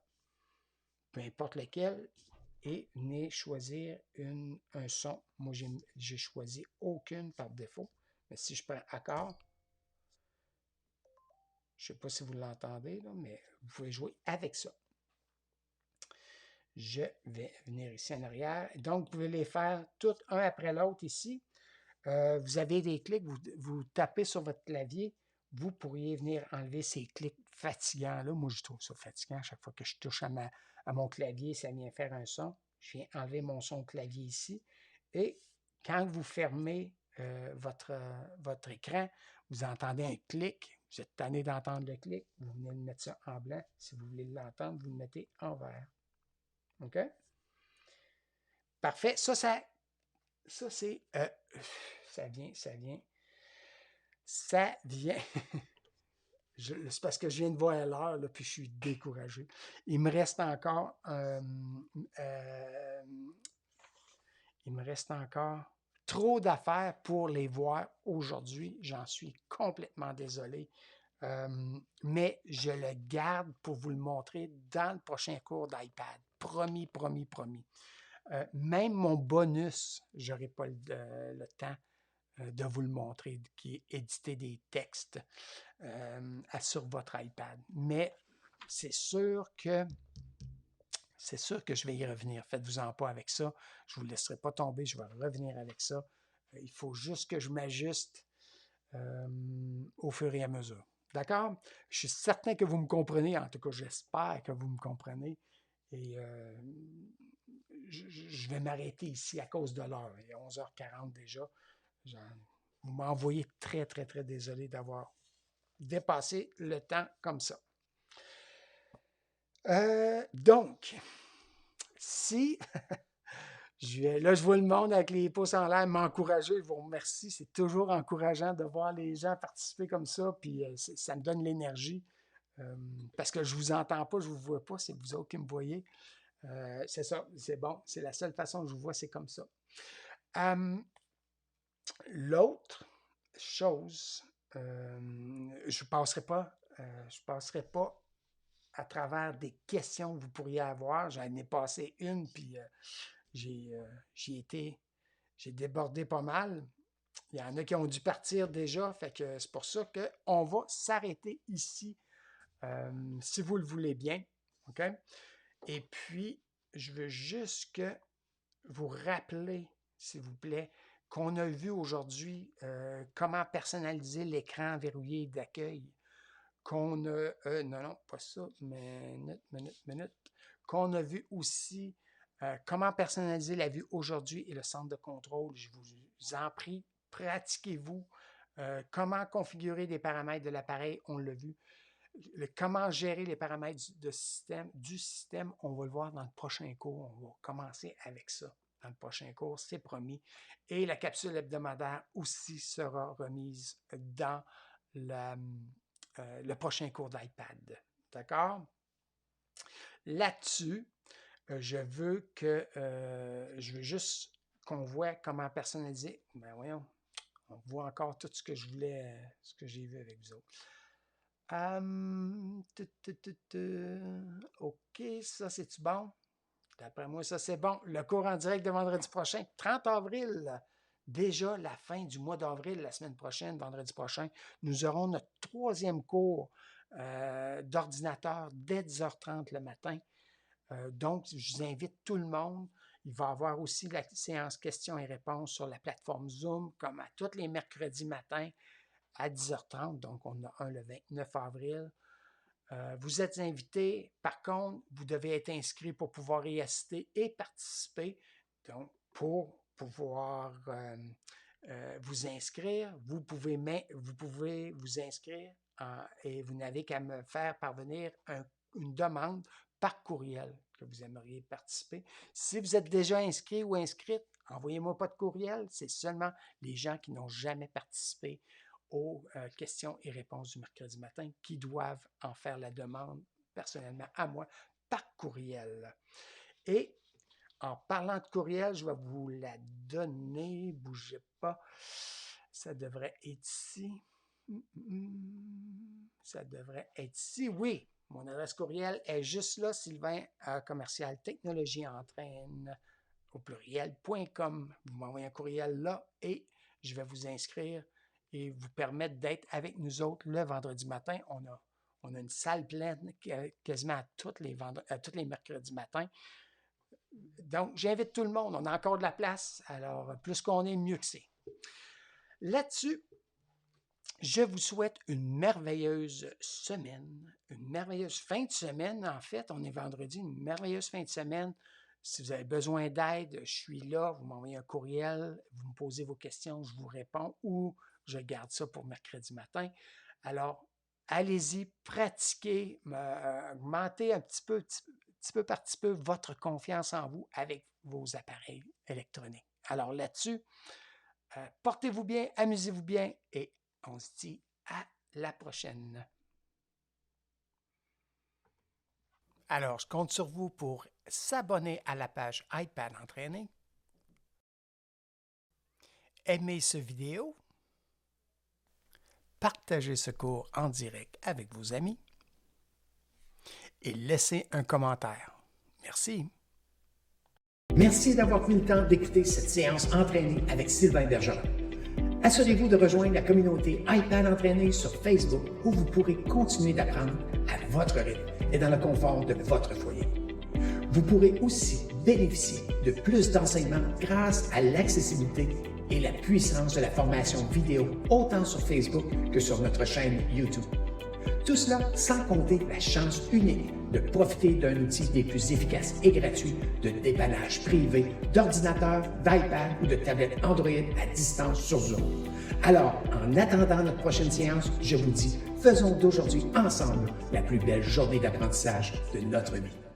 peu importe lequel, et venez choisir un son. Moi, j'ai choisi aucune par défaut, mais si je prends accord, je ne sais pas si vous l'entendez, mais vous pouvez jouer avec ça. Je vais venir ici en arrière. Donc, vous pouvez les faire tous un après l'autre ici. Vous avez des clics, vous tapez sur votre clavier, vous pourriez venir enlever ces clics fatigants-là. Moi, je trouve ça fatigant. Chaque fois que je touche à mon clavier, ça vient faire un son. Je viens enlever mon son clavier ici. Et quand vous fermez votre écran, vous entendez un clic. Vous êtes tanné d'entendre le clic. Vous venez de mettre ça en blanc. Si vous voulez l'entendre, vous le mettez en vert. OK? Parfait. Ça c'est... ça vient. C'est parce que je viens de voir l'heure, puis je suis découragé. Il me reste encore trop d'affaires pour les voir aujourd'hui. J'en suis complètement désolé. Mais je le garde pour vous le montrer dans le prochain cours d'iPad. Promis. Même mon bonus, je n'aurai pas le temps de vous le montrer, qui est éditer des textes sur votre iPad. Mais c'est sûr que je vais y revenir. Faites-vous-en pas avec ça. Je ne vous laisserai pas tomber. Je vais revenir avec ça. Il faut juste que je m'ajuste au fur et à mesure. D'accord? Je suis certain que vous me comprenez. En tout cas, j'espère que vous me comprenez. Et je vais m'arrêter ici à cause de l'heure. Il est 11h40 déjà. Vous m'envoyez très, très, très désolé d'avoir dépassé le temps comme ça. Donc, si je vois le monde avec les pouces en l'air m'encourager, je vous remercie. C'est toujours encourageant de voir les gens participer comme ça, puis ça me donne l'énergie. Parce que je ne vous entends pas, je ne vous vois pas, c'est vous autres qui me voyez. C'est ça, c'est bon. C'est la seule façon que je vous vois, c'est comme ça. L'autre chose, je ne passerai pas à travers des questions que vous pourriez avoir. J'en ai passé une, puis j'ai débordé pas mal. Il y en a qui ont dû partir déjà, fait que c'est pour ça qu'on va s'arrêter ici, si vous le voulez bien. OK? Et puis, je veux juste que vous rappelez, s'il vous plaît, qu'on a vu aujourd'hui comment personnaliser l'écran verrouillé d'accueil. Qu'on a, non, pas ça, minute. Qu'on a vu aussi comment personnaliser la vue aujourd'hui et le centre de contrôle. Je vous en prie, pratiquez-vous. Comment configurer des paramètres de l'appareil, on l'a vu. Comment gérer les paramètres du système, on va le voir dans le prochain cours. On va commencer avec ça dans le prochain cours, c'est promis. Et la capsule hebdomadaire aussi sera remise dans le prochain cours d'iPad. D'accord? Là-dessus, je veux juste qu'on voit comment personnaliser. Ben voyons, on voit encore tout ce que je voulais, ce que j'ai vu avec vous autres. OK, ça c'est-tu bon? D'après moi, ça c'est bon. Le cours en direct de vendredi prochain, 30 avril. Déjà la fin du mois d'avril, la semaine prochaine, vendredi prochain, nous aurons notre 3e cours d'ordinateur dès 10h30 le matin. Donc, je vous invite tout le monde. Il va y avoir aussi la séance questions et réponses sur la plateforme Zoom, comme à tous les mercredis matins à 10h30. Donc, on a un le 29 avril. Vous êtes invités. Par contre, vous devez être inscrit pour pouvoir y assister et participer. Donc, pour pouvoir vous inscrire, vous pouvez vous inscrire et vous n'avez qu'à me faire parvenir une demande par courriel que vous aimeriez participer. Si vous êtes déjà inscrit ou inscrite, envoyez-moi pas de courriel. C'est seulement les gens qui n'ont jamais participé aux questions et réponses du mercredi matin qui doivent en faire la demande personnellement à moi par courriel. Et en parlant de courriel, je vais vous la donner. Bougez pas. Ça devrait être ici. Ça devrait être ici. Oui, mon adresse courriel est juste là, Sylvain, commercial technologie entraîne au pluriel.com. Vous m'envoyez un courriel là et je vais vous inscrire et vous permettre d'être avec nous autres le vendredi matin. On a une salle pleine quasiment à tous les mercredis matins. Donc, j'invite tout le monde. On a encore de la place. Alors, plus qu'on est, mieux que c'est. Là-dessus, je vous souhaite une merveilleuse semaine, une merveilleuse fin de semaine. En fait, on est vendredi, une merveilleuse fin de semaine. Si vous avez besoin d'aide, je suis là. Vous m'envoyez un courriel, vous me posez vos questions, je vous réponds ou je garde ça pour mercredi matin. Alors, allez-y, pratiquez, augmentez un petit peu par petit peu votre confiance en vous avec vos appareils électroniques. Alors là-dessus, portez-vous bien, amusez-vous bien et on se dit à la prochaine. Alors, je compte sur vous pour s'abonner à la page iPad Entraîné, aimer cette vidéo, partager ce cours en direct avec vos amis et laisser un commentaire. Merci. Merci d'avoir pris le temps d'écouter cette séance entraînée avec Sylvain Bergeron. Assurez-vous de rejoindre la communauté iPad Entraîné sur Facebook où vous pourrez continuer d'apprendre à votre rythme et dans le confort de votre foyer. Vous pourrez aussi bénéficier de plus d'enseignements grâce à l'accessibilité et la puissance de la formation vidéo autant sur Facebook que sur notre chaîne YouTube. Tout cela sans compter la chance unique de profiter d'un outil des plus efficaces et gratuits de dépannage privé d'ordinateurs, d'iPad ou de tablettes Android à distance sur Zoom. Alors, en attendant notre prochaine séance, je vous dis, faisons d'aujourd'hui ensemble la plus belle journée d'apprentissage de notre vie.